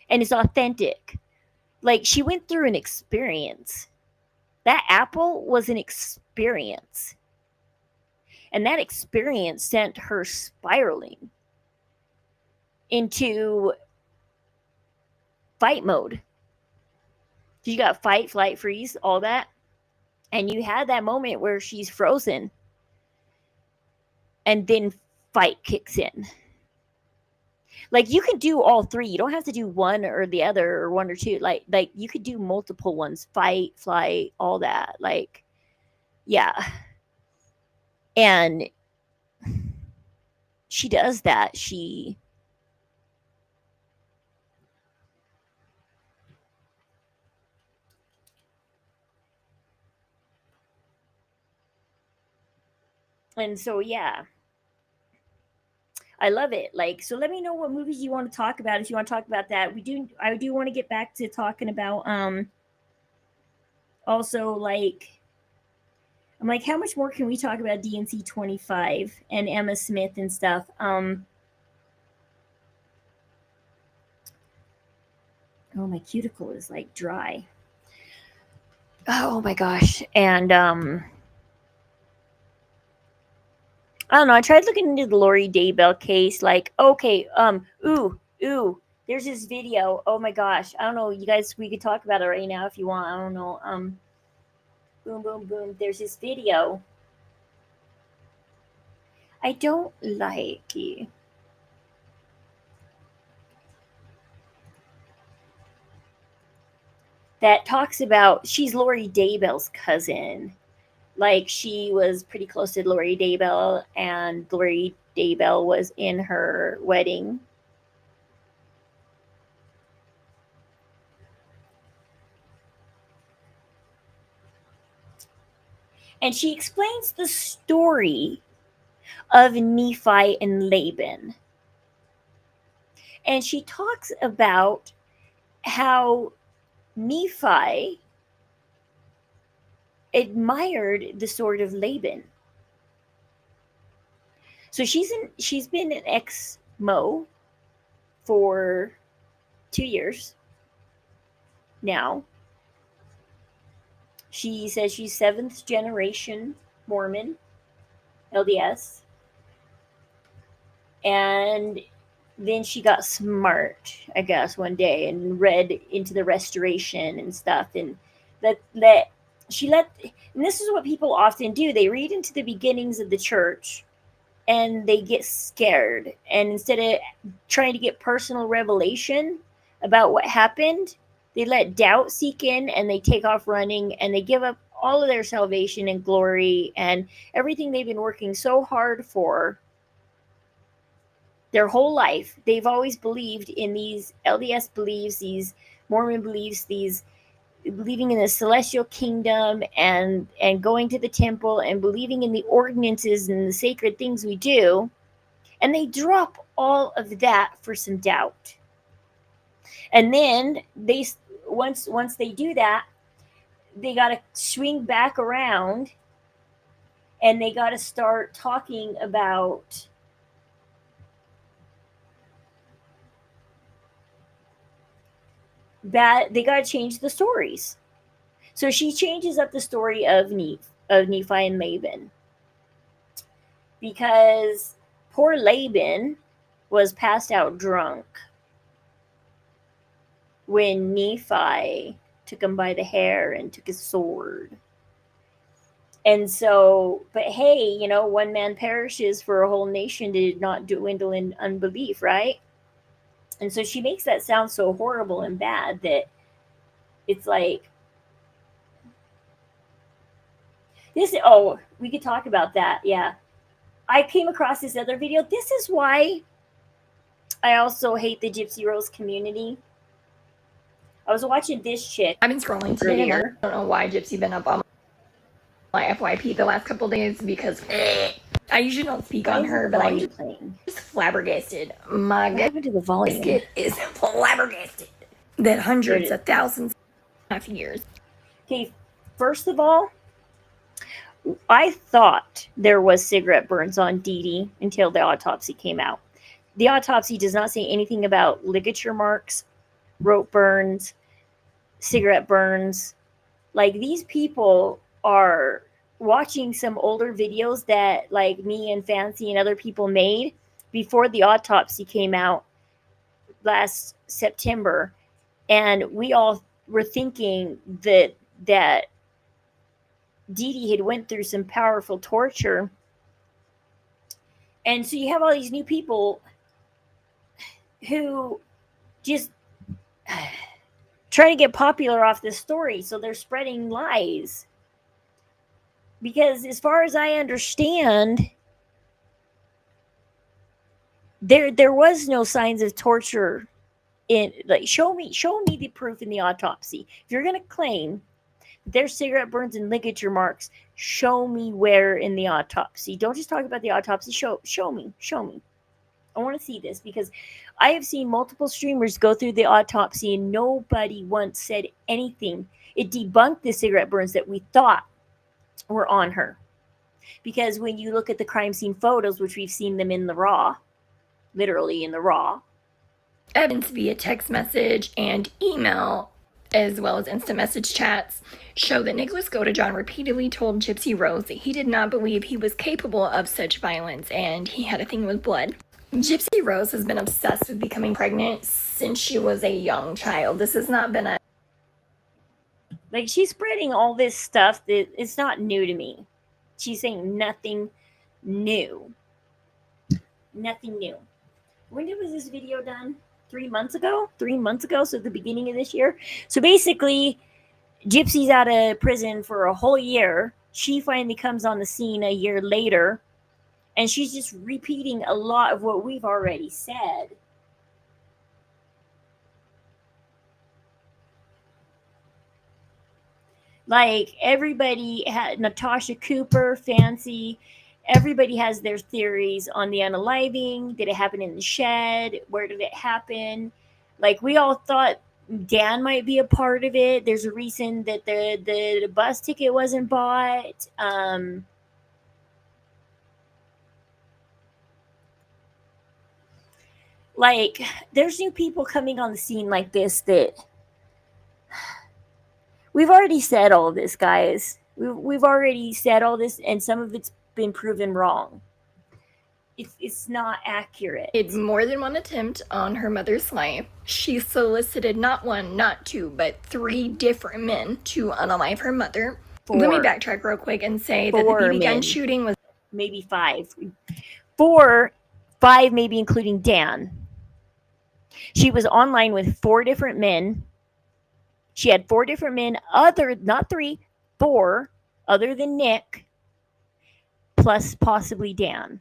And it's authentic. Like, she went through an experience. That apple was an experience. And that experience sent her spiraling into fight mode. You got fight, flight, freeze, all that. And you had that moment where she's frozen. And then fight kicks in. Like, you can do all three. You don't have to do one or the other or one or two. Like you could do multiple ones. Fight, flight, all that. Like, yeah. And she does that. And so, yeah. I love it. Like, so let me know what movies you want to talk about. If you want to talk about that, I do want to get back to talking about also, like, I'm like, how much more can we talk about DNC 25 and Emma Smith and stuff? Oh, my cuticle is like dry. Oh my gosh. And I don't know. I tried looking into the Lori Daybell case. Like, okay, there's this video. Oh my gosh. I don't know. You guys, we could talk about it right now if you want. I don't know. Boom, boom, boom. There's this video. I don't like it. That talks about, she's Lori Daybell's cousin. Like, she was pretty close to Lori Daybell, and Lori Daybell was in her wedding. And she explains the story of Nephi and Laban. And she talks about how Nephi admired the sword of Laban. So she's been an ex-Mo for 2 years now. She says she's 7th generation Mormon, LDS. And then she got smart, I guess, one day and read into the restoration and stuff. And and this is what people often do. They read into the beginnings of the church and they get scared. And instead of trying to get personal revelation about what happened, they let doubt seek in and they take off running and they give up all of their salvation and glory and everything they've been working so hard for their whole life. They've always believed in these LDS beliefs, these Mormon beliefs, these believing in the celestial kingdom and going to the temple and believing in the ordinances and the sacred things we do. And they drop all of that for some doubt. And then they once they do that, they got to swing back around and they got to start talking about that. They got to change the stories. So she changes up the story of Nephi and Laban, because poor Laban was passed out drunk when Nephi took him by the hair and took his sword. And so, but hey, one man perishes for a whole nation did not dwindle in unbelief, right? And so she makes that sound so horrible and bad that it's like, we could talk about that. Yeah. I came across this other video. This is why I also hate the Gypsy Rose community. I was watching this chick. I've been scrolling today and I don't know why Gypsy been up on my FYP the last couple days because I usually don't speak on her, but I'm just flabbergasted. My What happened to the volume? biscuit is flabbergasted that hundreds of thousands of years. Okay, first of all, I thought there was cigarette burns on Dee Dee until the autopsy came out. The autopsy does not say anything about ligature marks, rope burns, cigarette burns. Like, these people are watching some older videos that, like, me and Fancy and other people made before the autopsy came out last September, and we all were thinking that Dee Dee had went through some powerful torture. And so you have all these new people who just try to get popular off this story, so they're spreading lies. Because as far as I understand, there was no signs of torture in, like, show me the proof in the autopsy. If you're going to claim there's cigarette burns and ligature marks, show me where in the autopsy. Don't just talk about the autopsy. Show me. I want to see this, because I have seen multiple streamers go through the autopsy and nobody once said anything. It debunked the cigarette burns that we thought were on her. Because when you look at the crime scene photos, which we've seen them in the raw, literally in the raw, evidence via text message and email, as well as instant message chats, show that Nicholas Godejohn repeatedly told Gypsy Rose that he did not believe he was capable of such violence and he had a thing with blood. Gypsy Rose has been obsessed with becoming pregnant since she was a young child. This has not been a... Like, she's spreading all this stuff that it's not new to me. She's saying nothing new. Nothing new. When was this video done? 3 months ago? 3 months ago, so the beginning of this year. So basically, Gypsy's out of prison for a whole year. She finally comes on the scene a year later, and she's just repeating a lot of what we've already said. Like, everybody had Natasha Cooper, Fancy, everybody has their theories on the unaliving. Did it happen in the shed? Where did it happen? Like, we all thought Dan might be a part of it. There's a reason that the bus ticket wasn't bought. Like, there's new people coming on the scene like this that we've already said all this, guys. We've already said all this, and some of it's been proven wrong. It's not accurate. It's more than one attempt on her mother's life. She solicited not one, not two, but 3 different men to unalive her mother. 4. Let me backtrack real quick and say that the 4 BB gun men. shooting was... Maybe 5. 4, 5 maybe including Dan. She was online with 4 different men. She had 4 different men, not 3, 4, other than Nick, plus possibly Dan.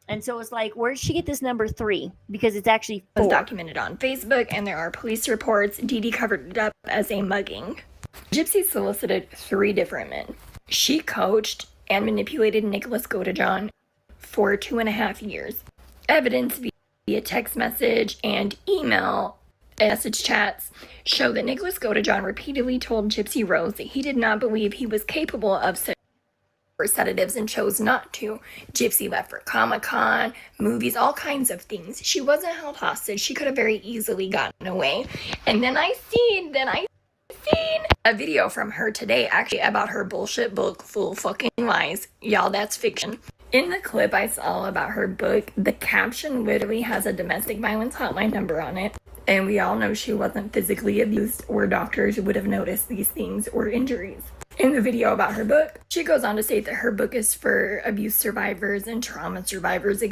And so it's like, where did she get this number 3? Because it's actually 4. Was documented on Facebook, and there are police reports. Dee Dee covered it up as a mugging. Gypsy solicited 3 different men. She coached and manipulated Nicholas Godejohn for 2.5 years. Evidence via text message and email message chats show that Nicholas Godejohn repeatedly told Gypsy Rose that he did not believe he was capable of such sedatives and chose not to. Gypsy left for Comic-Con, movies, all kinds of things. She wasn't held hostage. She could have very easily gotten away. And then I seen a video from her today actually about her bullshit book full fucking lies. Y'all, that's fiction. In the clip I saw about her book, the caption literally has a domestic violence hotline number on it. And we all know she wasn't physically abused, or doctors would have noticed these things or injuries. In the video about her book, she goes on to state that her book is for abuse survivors and trauma survivors.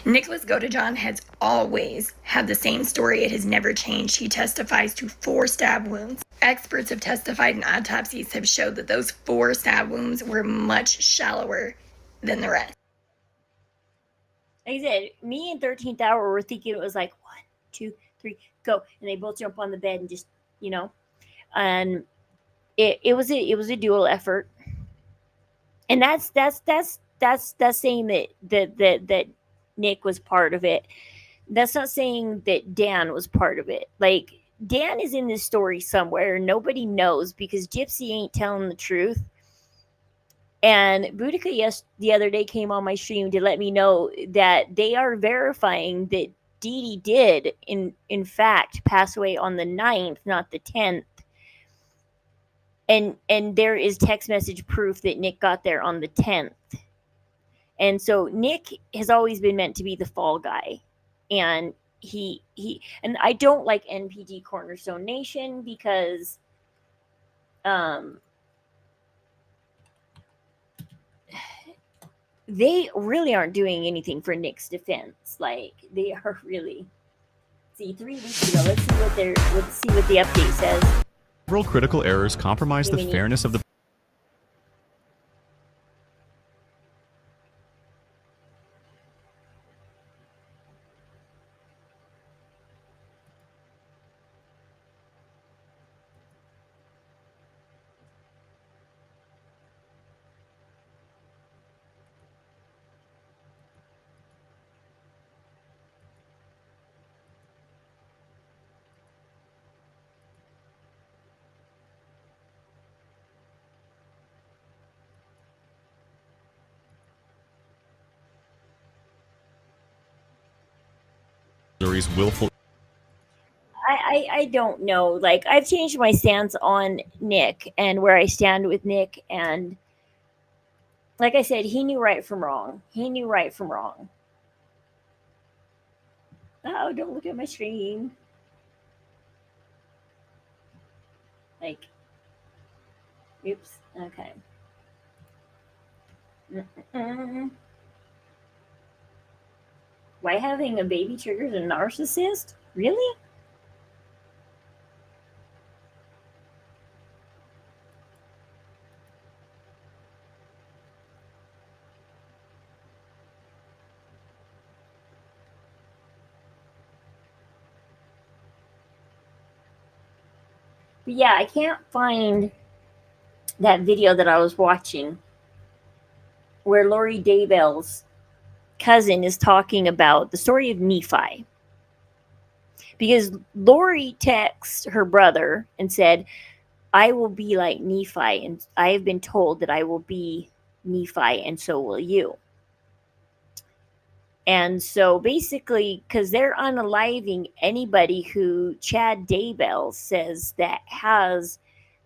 Nicholas Godejohn has always had the same story. It has never changed. He testifies to 4 stab wounds. Experts have testified and autopsies have showed that those 4 stab wounds were much shallower than the rest. Like I said, me and 13th Hour were thinking it was like 1, 2, 3, go. And they both jump on the bed and just, and it was a dual effort. And that's saying that Nick was part of it. That's not saying that Dan was part of it. Like, Dan is in this story somewhere. Nobody knows because Gypsy ain't telling the truth. And Boudica the other day came on my stream to let me know that they are verifying that Dee Dee did in fact pass away on the 9th, not the 10th. And there is text message proof that Nick got there on the 10th. And so Nick has always been meant to be the fall guy. And he and I don't like NPD Cornerstone Nation because they really aren't doing anything for Nick's defense. Like, they are really. See, 3 weeks ago, let's see what the update says. Several critical errors compromise the fairness of the jury's willful. I don't know. Like, I've changed my stance on Nick and where I stand with Nick. And like I said, he knew right from wrong. He knew right from wrong. Oh, don't look at my stream. Like, oops. Okay. Why having a baby triggers a narcissist? Really? But yeah, I can't find that video that I was watching where Lori Daybell's cousin is talking about the story of Nephi. Because Lori texted her brother and said, I will be like Nephi, and I have been told that I will be Nephi, and so will you. And so basically, because they're unaliving anybody who Chad Daybell says that has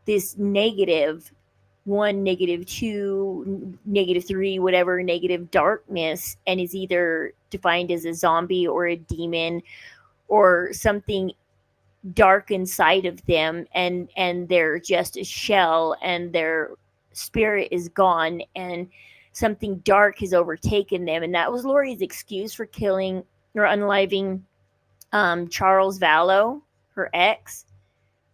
this negative 1, -2, -3, whatever, negative darkness, and is either defined as a zombie or a demon or something dark inside of them, and they're just a shell and their spirit is gone and something dark has overtaken them. And that was Lori's excuse for killing or unaliving Charles Vallow, her ex,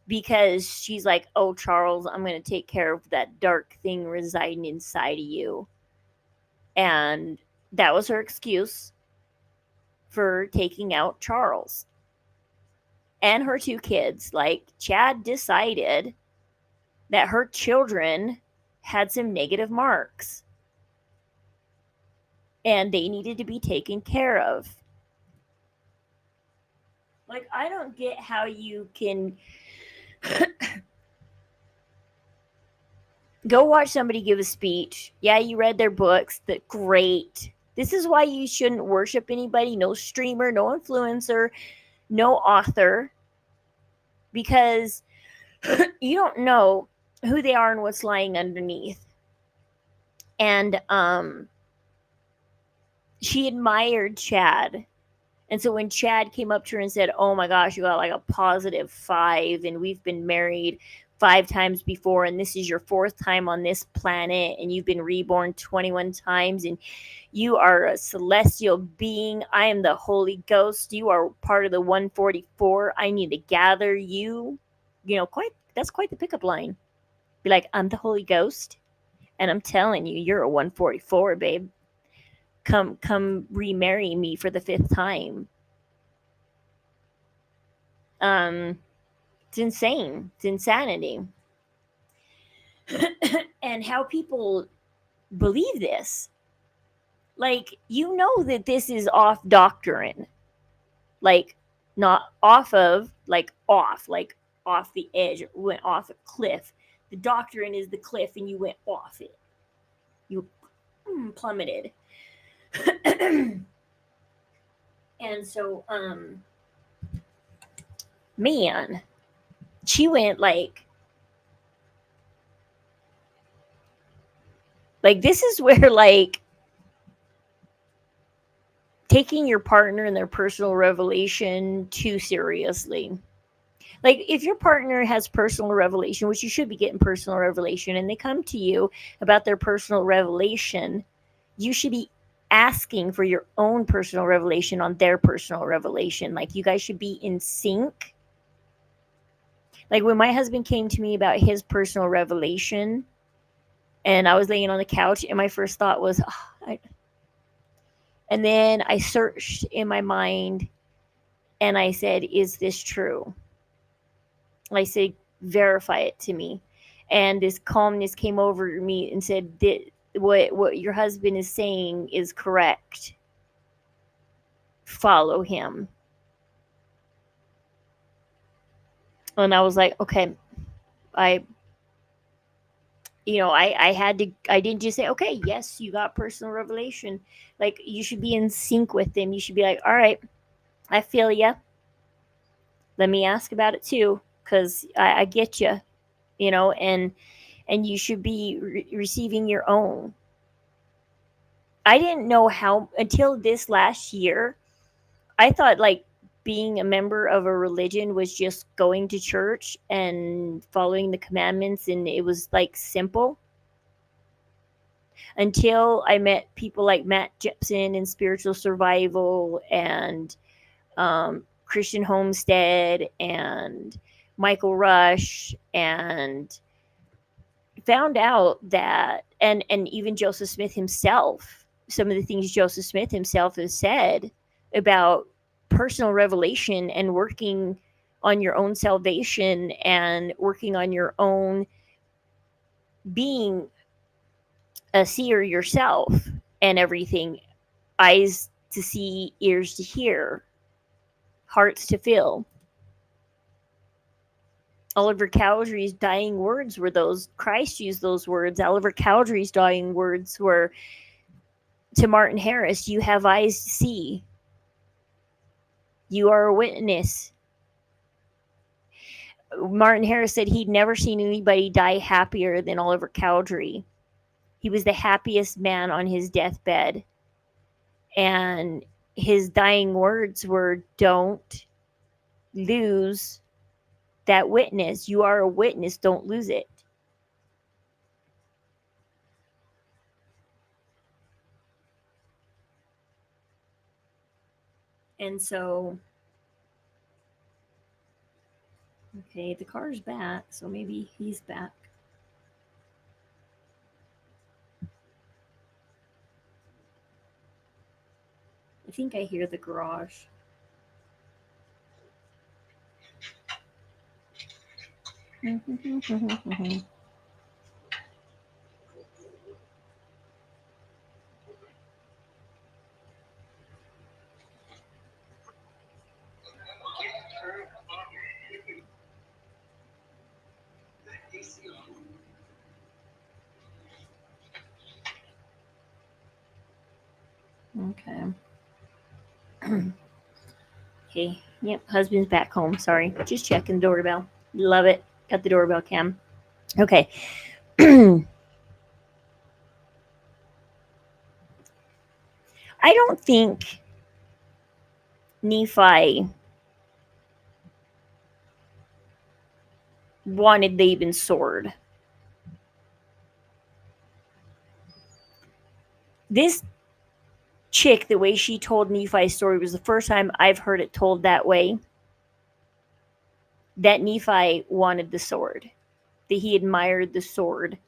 because she's like, oh, Charles, I'm going to take care of that dark thing residing inside of you. And that was her excuse for taking out Charles and her 2 kids. Like, Chad decided that her children had some negative marks and they needed to be taken care of. Like, I don't get how you can go watch somebody give a speech. Yeah, you read their books. That great. This is why you shouldn't worship anybody. No streamer, no influencer, no author. Because you don't know who they are and what's lying underneath. And she admired Chad. And so when Chad came up to her and said, oh my gosh, you got like a +5, and we've been married 5 times before, and this is your 4th time on this planet, and you've been reborn 21 times, and you are a celestial being. I am the Holy Ghost. You are part of the 144. I need to gather you. You know, that's quite the pickup line. Be like, I'm the Holy Ghost, and I'm telling you, you're a 144, babe. Come remarry me for the 5th time. It's insane. It's insanity. And how people believe this. Like, you know that this is off doctrine. Like, not off of, like off the edge. It went off a cliff. The doctrine is the cliff, and you went off it. You plummeted. And so, man, she went like this is where like taking your partner and their personal revelation too seriously. Like, if your partner has personal revelation, which you should be getting personal revelation, and they come to you about their personal revelation, you should be asking for your own personal revelation on their personal revelation. Like, you guys should be in sync. Like, when my husband came to me about his personal revelation, and I was laying on the couch, and my first thought was, and then I searched in my mind, and I said, is this true? I said, verify it to me. And this calmness came over me and said that what your husband is saying is correct. Follow him. And I was like, okay, I didn't just say, okay, yes, you got personal revelation. Like, you should be in sync with them. You should be like, all right, I feel ya. Let me ask about it too, because I get you, and you should be receiving your own. I didn't know how until this last year. I thought like being a member of a religion was just going to church and following the commandments, and it was like simple. Until I met people like Matt Jepson and Spiritual Survival and Christian Homestead and Michael Rush, and found out that, and even Joseph Smith himself, some of the things Joseph Smith himself has said about personal revelation and working on your own salvation and working on your own being a seer yourself and everything. Eyes to see, ears to hear, hearts to feel. Oliver Cowdery's dying words were those. Christ used those words. Oliver Cowdery's dying words were to Martin Harris, you have eyes to see. You are a witness. Martin Harris said he'd never seen anybody die happier than Oliver Cowdery. He was the happiest man on his deathbed. And his dying words were, don't lose that witness. You are a witness. Don't lose it. And so, okay, the car's back, so maybe he's back. I think I hear the garage. Okay. Okay. Yep. Husband's back home. Sorry. Just checking the doorbell. Love it. Got the doorbell cam. Okay. I don't think Nephi wanted Laban's sword. This chick, the way she told Nephi's story, was the first time I've heard it told that way. That Nephi wanted the sword, that he admired the sword.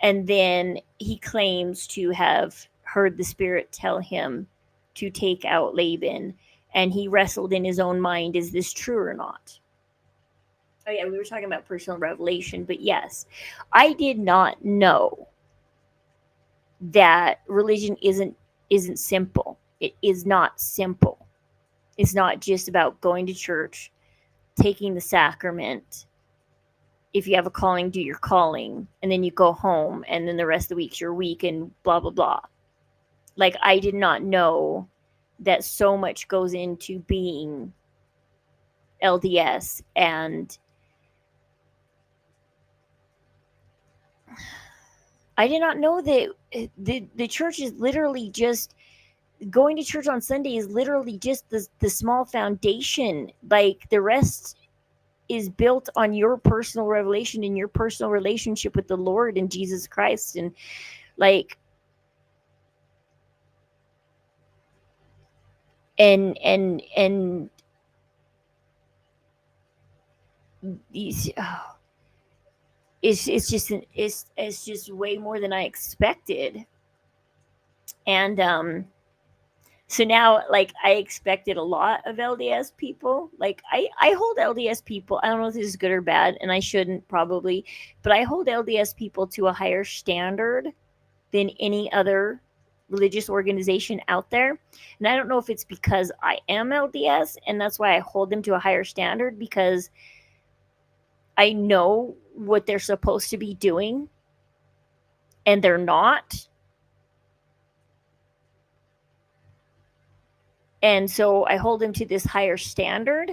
And then he claims to have heard the Spirit tell him to take out Laban. And he wrestled in his own mind, is this true or not? Oh yeah, we were talking about personal revelation, but yes, I did not know that religion isn't simple. It is not simple. It's not just about going to church, taking the sacrament. If you have a calling, do your calling, and then you go home, and then the rest of the week's your week, and blah, blah, blah. Like, I did not know that so much goes into being LDS, and I did not know that the church is literally just going to church on Sunday is literally just the small foundation. Like, the rest is built on your personal revelation and your personal relationship with the Lord and Jesus Christ. And like, and these, it's just way more than I expected. And so now, like, I expected a lot of LDS people. Like, I hold LDS people, I don't know if this is good or bad, and I shouldn't probably, but I hold LDS people to a higher standard than any other religious organization out there. And I don't know if it's because I am LDS and that's why I hold them to a higher standard, because I know what they're supposed to be doing and they're not. And so I hold them to this higher standard.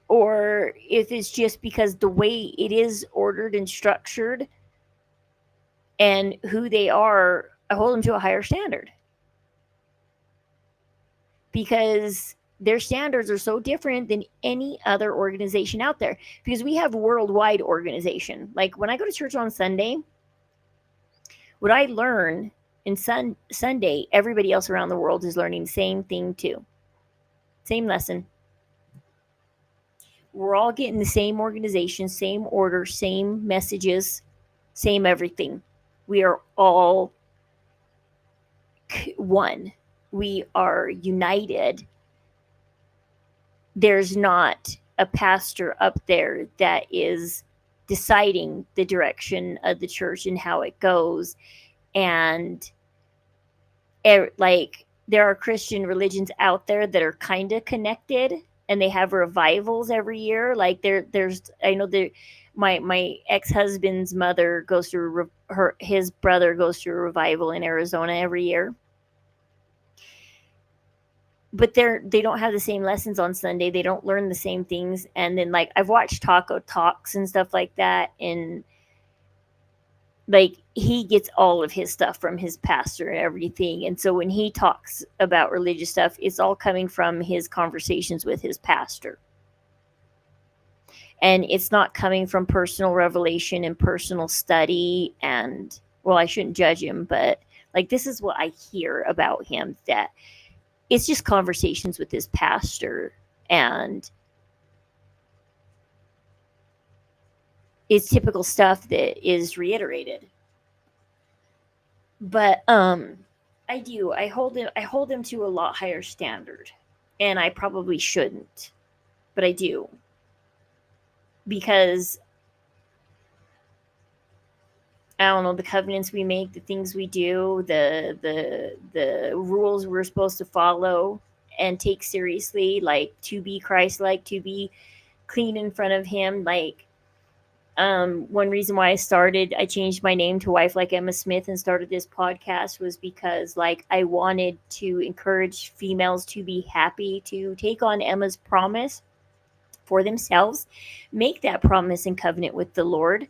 Or if it's just because the way it is ordered and structured and who they are, I hold them to a higher standard. Because their standards are so different than any other organization out there. Because we have worldwide organization. Like, when I go to church on Sunday, what I learn in Sunday, everybody else around the world is learning the same thing too. Same lesson. We're all getting the same organization, same order, same messages, same everything. We are all one. We are united. There's not a pastor up there that is deciding the direction of the church and how it goes. And like, there are Christian religions out there that are kind of connected, and they have revivals every year. Like, there's I know that my ex-husband's mother goes through his brother goes through a revival in Arizona every year. But they don't have the same lessons on Sunday. They don't learn the same things. And then, like, I've watched Taco Talks and stuff like that, and like, he gets all of his stuff from his pastor and everything. And so when he talks about religious stuff, it's all coming from his conversations with his pastor. And it's not coming from personal revelation and personal study. And, well, I shouldn't judge him, but like, this is what I hear about him, that it's just conversations with his pastor, and it's typical stuff that is reiterated. But I hold him to a lot higher standard, and I probably shouldn't, but I do, because I don't know, the covenants we make, the things we do, the rules we're supposed to follow and take seriously, like to be Christ-like, to be clean in front of him. Like, one reason why I changed my name to Wife Like Emma Smith and started this podcast was because, like, I wanted to encourage females to be happy, to take on Emma's promise for themselves, make that promise and covenant with the Lord,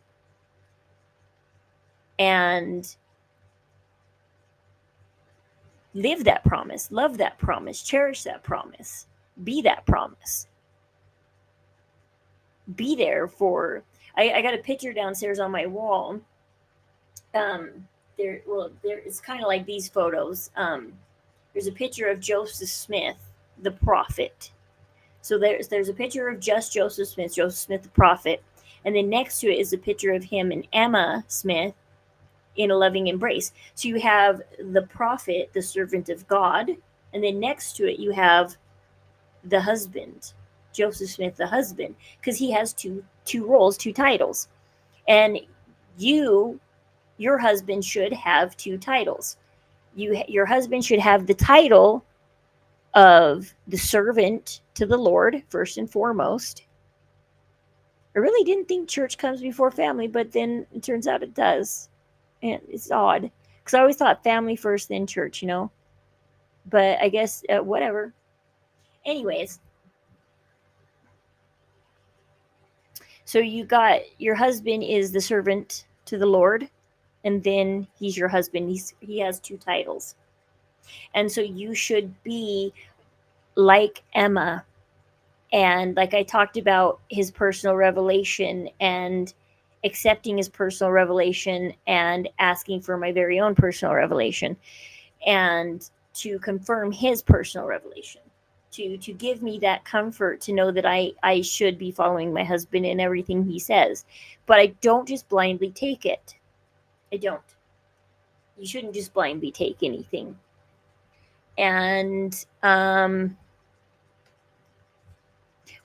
and live that promise, love that promise, cherish that promise, be that promise. Be there for... I got a picture downstairs on my wall. It's kind of like these photos. There's a picture of Joseph Smith, the prophet. So there's a picture of just Joseph Smith the prophet, and then next to it is a picture of him and Emma Smith in a loving embrace. So you have the prophet, the servant of God, and then next to it you have the husband, Joseph Smith, the husband, because he has two roles, two titles. And your husband should have two titles. Your husband should have the title of the servant to the Lord, first and foremost. I really didn't think church comes before family, but then it turns out it does. And it's odd. Because I always thought family first, then church, But I guess, whatever. Anyways. So you got your husband is the servant to the Lord. And then he's your husband. He has two titles. And so you should be like Emma. And like I talked about his personal revelation and accepting his personal revelation and asking for my very own personal revelation and to confirm his personal revelation, to give me that comfort to know that I should be following my husband in everything he says. But I don't just blindly take it. I don't. You shouldn't just blindly take anything. And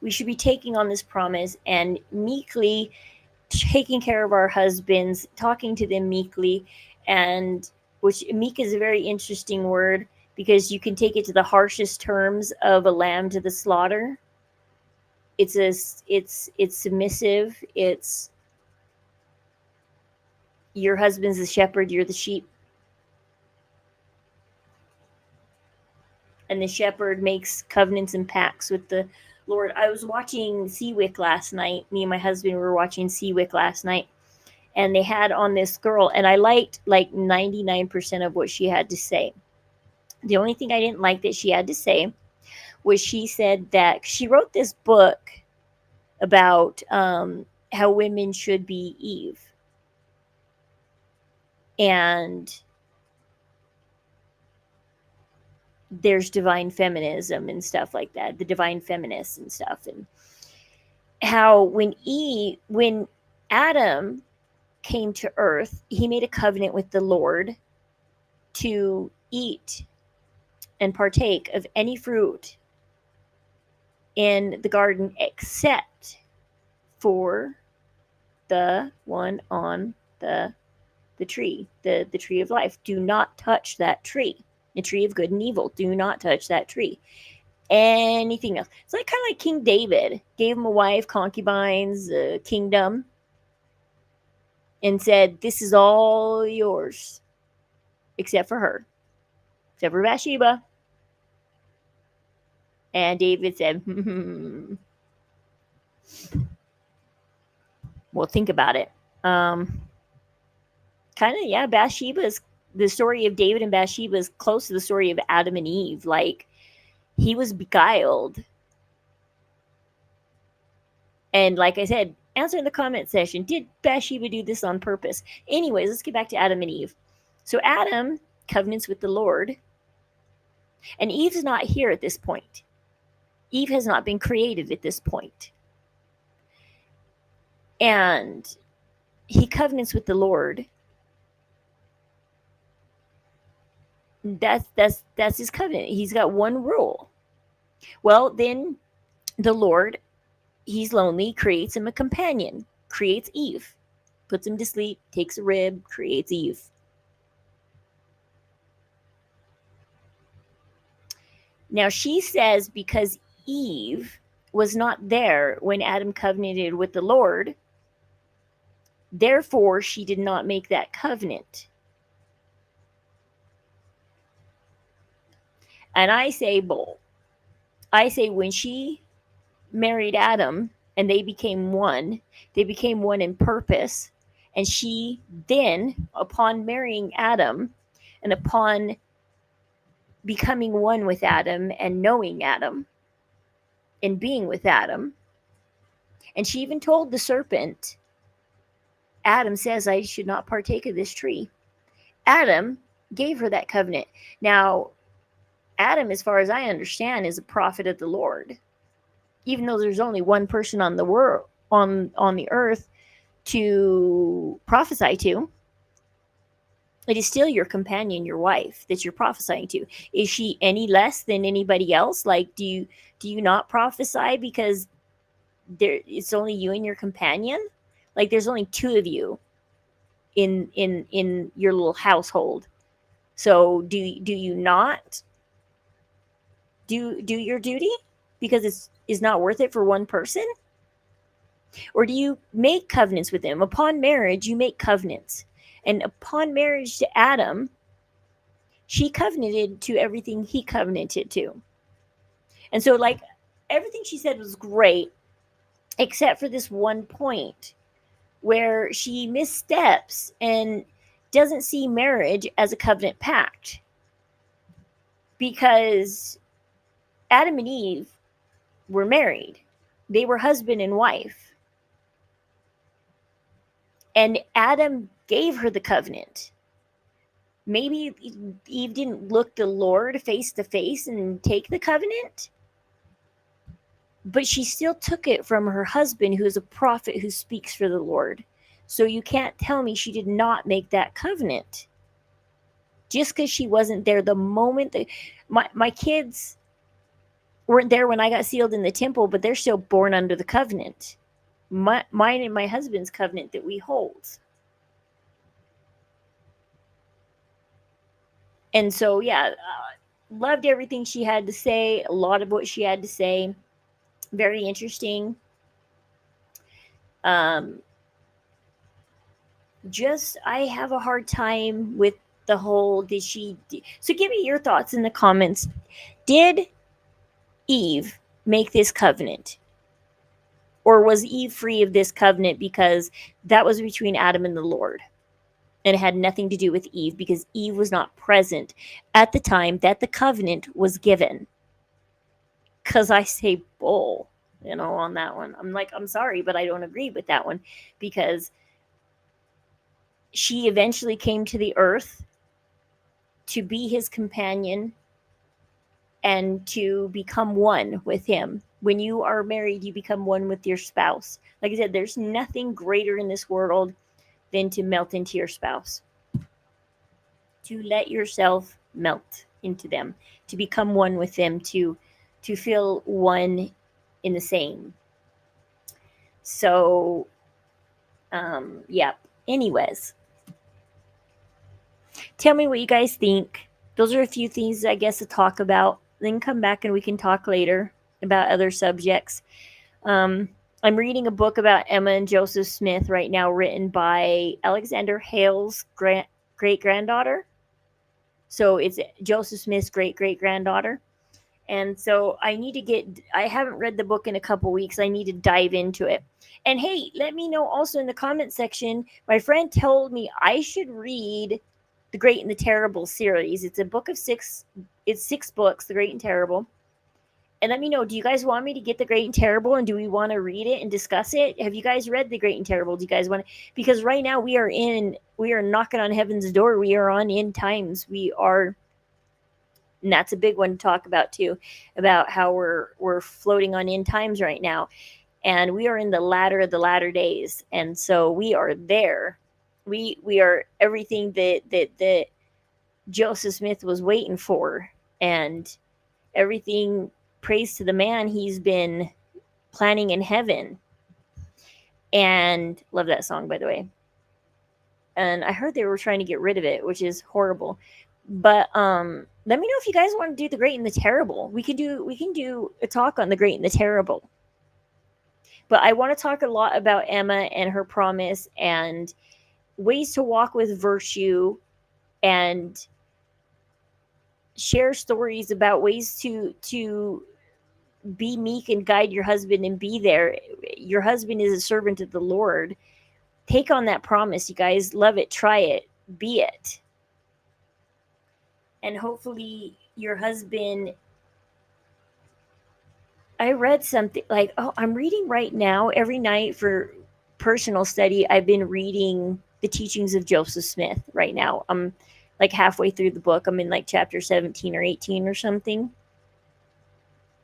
we should be taking on this promise and meekly taking care of our husbands, talking to them meekly, and which meek is a very interesting word because you can take it to the harshest terms of a lamb to the slaughter. It's submissive. It's your husband's the shepherd, you're the sheep. And the shepherd makes covenants and pacts with the Lord. I was watching Seawick last night. Me and my husband were watching Seawick last night. And they had on this girl. And I liked like 99% of what she had to say. The only thing I didn't like that she had to say was she said that she wrote this book about how women should be Eve. And there's divine feminism and stuff like that, the divine feminists and stuff, and how when Adam came to earth, he made a covenant with the Lord to eat and partake of any fruit in the garden except for the one on the tree, the tree of life. Do not touch that tree. The tree of good and evil. Do not touch that tree. Anything else. It's like kind of like King David. Gave him a wife, concubines, a kingdom. And said, this is all yours. Except for her. Except for Bathsheba. And David said, Well, think about it. Bathsheba's the story of David and Bathsheba is close to the story of Adam and Eve. Like, he was beguiled. And like I said, answer in the comment section. Did Bathsheba do this on purpose? Anyways, let's get back to Adam and Eve. So Adam covenants with the Lord. And Eve's not here at this point. Eve has not been created at this point. And he covenants with the Lord. That's his covenant. He's got one rule. Well, then the Lord, he's lonely, creates him a companion, creates Eve, puts him to sleep, takes a rib, creates Eve. Now she says because Eve was not there when Adam covenanted with the Lord, therefore she did not make that covenant. And I say bull. I say when she married Adam and they became one in purpose. And she then, upon marrying Adam and upon becoming one with Adam and knowing Adam and being with Adam, and she even told the serpent, Adam says I should not partake of this tree. Adam gave her that covenant. Now, Adam, as far as I understand, is a prophet of the Lord. Even though there's only one person on the world, on the earth to prophesy to, it is still your companion, your wife, that you're prophesying to. Is she any less than anybody else? Like, do you not prophesy because it's only you and your companion? Like, there's only two of you in your little household. So do you not do your duty because it's not worth it for one person? Or do you make covenants with them? Upon marriage, you make covenants. And upon marriage to Adam, she covenanted to everything he covenanted to. And so, like, everything she said was great, except for this one point where she missteps and doesn't see marriage as a covenant pact. Because Adam and Eve were married, they were husband and wife. And Adam gave her the covenant. Maybe Eve didn't look the Lord face to face and take the covenant, but she still took it from her husband, who is a prophet who speaks for the Lord. So you can't tell me she did not make that covenant. Just because she wasn't there the moment that my kids weren't there when I got sealed in the temple, but they're still born under the covenant. Mine and my husband's covenant that we hold. And so, yeah, loved everything she had to say. A lot of what she had to say, very interesting. Just I have a hard time with the whole so give me your thoughts in the comments. Did Eve make this covenant? Or was Eve free of this covenant because that was between Adam and the Lord? And it had nothing to do with Eve because Eve was not present at the time that the covenant was given. Because I say bull, on that one. I'm like, I'm sorry, but I don't agree with that one. Because she eventually came to the earth to be his companion and to become one with him. When you are married, you become one with your spouse. Like I said, there's nothing greater in this world than to melt into your spouse. To let yourself melt into them, to become one with them, to feel one in the same. So, yeah. Anyways, tell me what you guys think. Those are a few things, I guess, to talk about. Then come back and we can talk later about other subjects. I'm reading a book about Emma and Joseph Smith right now, written by Alexander Hale's great-granddaughter. So it's Joseph Smith's great-great-granddaughter. And so I haven't read the book in a couple weeks. I need to dive into it. And hey, let me know also in the comment section. My friend told me I should read The Great and the Terrible series. It's a book of 6. It's 6 books, The Great and Terrible. And let me know, do you guys want me to get The Great and Terrible, and do we want to read it and discuss it? Have you guys read The Great and Terrible? Do you guys want to? Because right now we are knocking on heaven's door. We are on end times. And that's a big one to talk about too, about how we're floating on end times right now. And we are in the latter of the latter days. And so we are there. We are everything that Joseph Smith was waiting for, and everything. Praise to the man he's been planning in heaven. And love that song, by the way. And I heard they were trying to get rid of it, which is horrible. But let me know if you guys want to do The Great and the Terrible. We can do a talk on The Great and the Terrible. But I want to talk a lot about Emma and her promise and ways to walk with virtue and share stories about ways to be meek and guide your husband and be there. Your husband is a servant of the Lord. Take on that promise, you guys. Love it. Try it. Be it. And hopefully your husband... I read something like, I'm reading right now every night for personal study. I've been reading the teachings of Joseph Smith right now. I'm like halfway through the book. I'm in like chapter 17 or 18 or something.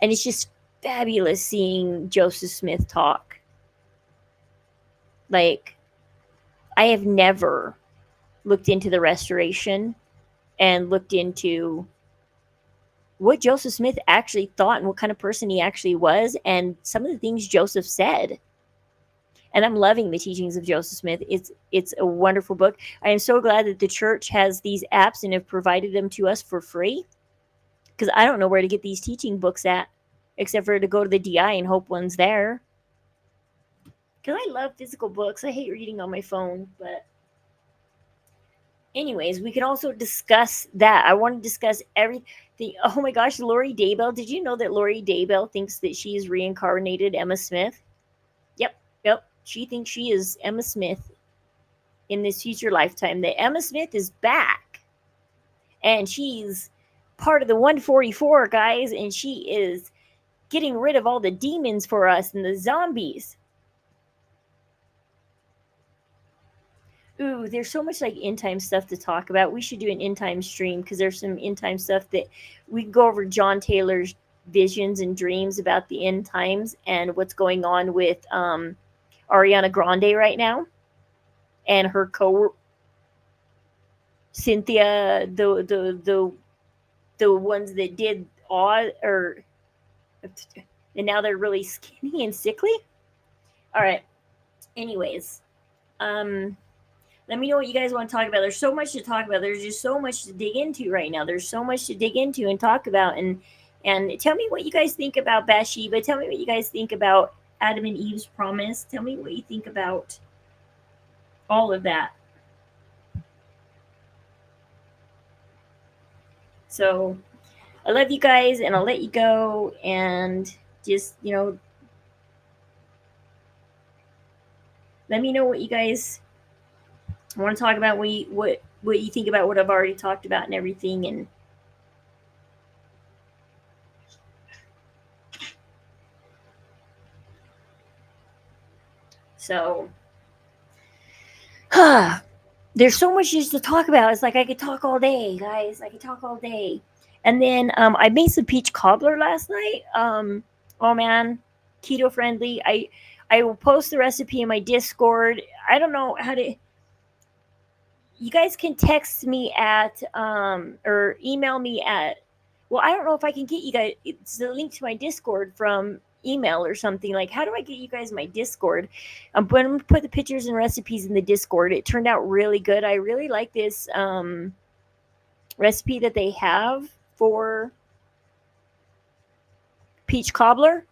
And it's just fabulous seeing Joseph Smith talk. Like, I have never looked into the restoration and looked into what Joseph Smith actually thought and what kind of person he actually was, and some of the things Joseph said. And I'm loving the teachings of Joseph Smith. It's a wonderful book. I am so glad that the church has these apps and have provided them to us for free, because I don't know where to get these teaching books at, except for to go to the DI and hope one's there. Because I love physical books. I hate reading on my phone, but anyways, we can also discuss that. I want to discuss everything. Oh my gosh, Lori Daybell. Did you know that Lori Daybell thinks that she is reincarnated Emma Smith? Yep. She thinks she is Emma Smith in this future lifetime. That Emma Smith is back. And she's part of the 144, guys. And she is getting rid of all the demons for us and the zombies. Ooh, there's so much like end time stuff to talk about. We should do an end time stream, because there's some end time stuff that we can go over. John Taylor's visions and dreams about the end times and what's going on with Ariana Grande right now and her Cynthia, the ones that did Oz, or and now they're really skinny and sickly. All right. Anyways, let me know what you guys want to talk about. There's so much to talk about. There's just so much to dig into right now. There's so much to dig into and talk about. And tell me what you guys think about Bathsheba. Tell me what you guys think about Adam and Eve's promise. Tell me what you think about all of that. So I love you guys, and I'll let you go. And just, let me know what you guys I want to talk about, what you think about what I've already talked about and everything. And so there's so much just to talk about. It's like I could talk all day, guys. I could talk all day. And then I made some peach cobbler last night. Oh man, keto friendly. I will post the recipe in my Discord. I don't know how to. You guys can text me at or email me at. Well, I don't know if I can get you guys. It's the link to my Discord from email or something. Like, how do I get you guys my Discord? I'm going to put the pictures and recipes in the Discord. It turned out really good. I really like this recipe that they have for peach cobbler,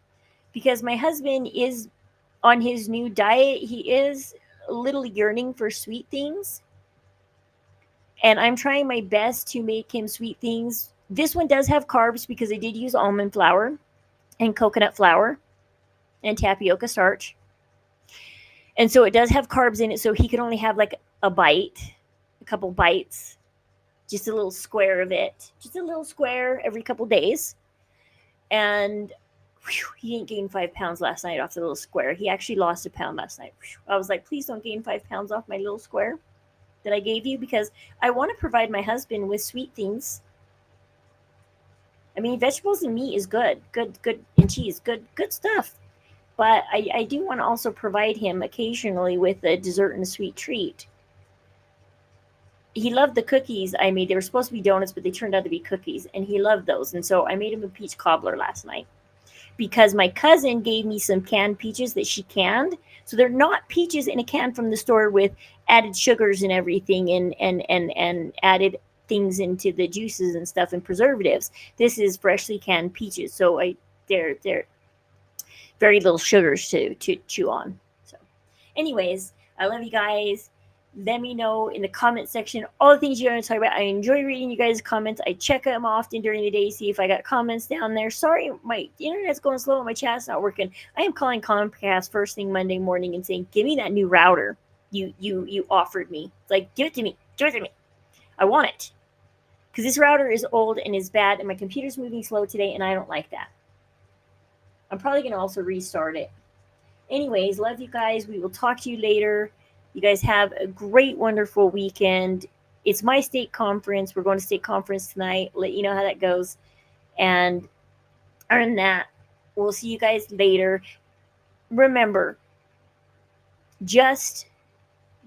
because my husband is on his new diet. He is a little yearning for sweet things, and I'm trying my best to make him sweet things. This one does have carbs because I did use almond flour and coconut flour and tapioca starch. And so it does have carbs in it, so he can only have like a couple bites, just a little square of it, just a little square every couple days. And he didn't gain 5 pounds last night off the little square. He actually lost a pound last night. I was like, please don't gain 5 pounds off my little square that I gave you, because I want to provide my husband with sweet things. I mean, vegetables and meat is good, and cheese, good stuff. But I do want to also provide him occasionally with a dessert and a sweet treat. He loved the cookies I made. They were supposed to be donuts, but they turned out to be cookies, and he loved those. And so I made him a peach cobbler last night, because my cousin gave me some canned peaches that she canned. So they're not peaches in a can from the store with added sugars and everything and added things into the juices and stuff and preservatives. This is freshly canned peaches. So they're very little sugars to chew on. So anyways, I love you guys. Let me know in the comment section all the things you want to talk about. I enjoy reading you guys' comments. I check them often during the day, see if I got comments down there. Sorry, my internet's going slow and my chat's not working. I am calling Comcast first thing Monday morning and saying, give me that new router you offered me. It's like, give it to me. I want it. Because this router is old and is bad, and my computer's moving slow today, and I don't like that. I'm probably going to also restart it. Anyways, love you guys. We will talk to you later. You guys have a great, wonderful weekend. It's my state conference. We're going to state conference tonight. Let you know how that goes. And other than that, we'll see you guys later. Remember, just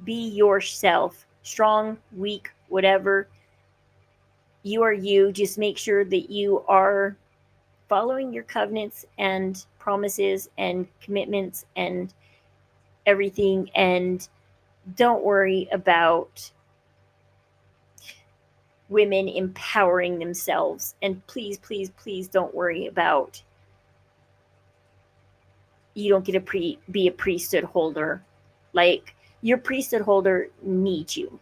be yourself. Strong, weak, whatever. You are you. Just make sure that you are following your covenants and promises and commitments and everything, and don't worry about women empowering themselves. And please, please, please don't worry about you don't get to be a priesthood holder. Like, your priesthood holder needs you.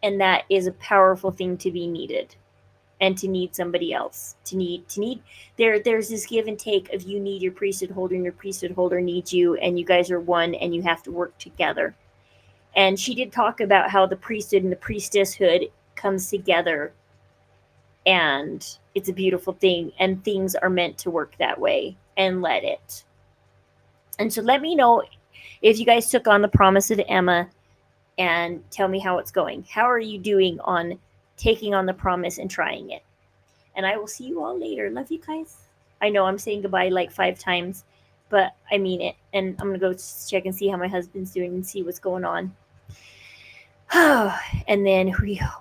And that is a powerful thing to be needed. And to need somebody else. There's this give and take of you need your priesthood holder and your priesthood holder needs you, and you guys are one and you have to work together. And she did talk about how the priesthood and the priestesshood comes together, and it's a beautiful thing, and things are meant to work that way, and let it. And so let me know if you guys took on the promise of Emma, and tell me how it's going. How are you doing on taking on the promise and trying it? And I will see you all later. Love you guys. I know I'm saying goodbye like 5 times, but I mean it. And I'm going to go check and see how my husband's doing and see what's going on. And then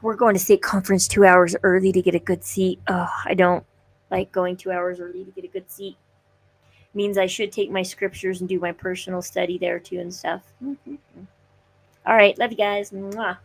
we're going to state conference 2 hours early to get a good seat. I don't like going 2 hours early to get a good seat. Means I should take my scriptures and do my personal study there too and stuff. All right. Love you guys. Mwah.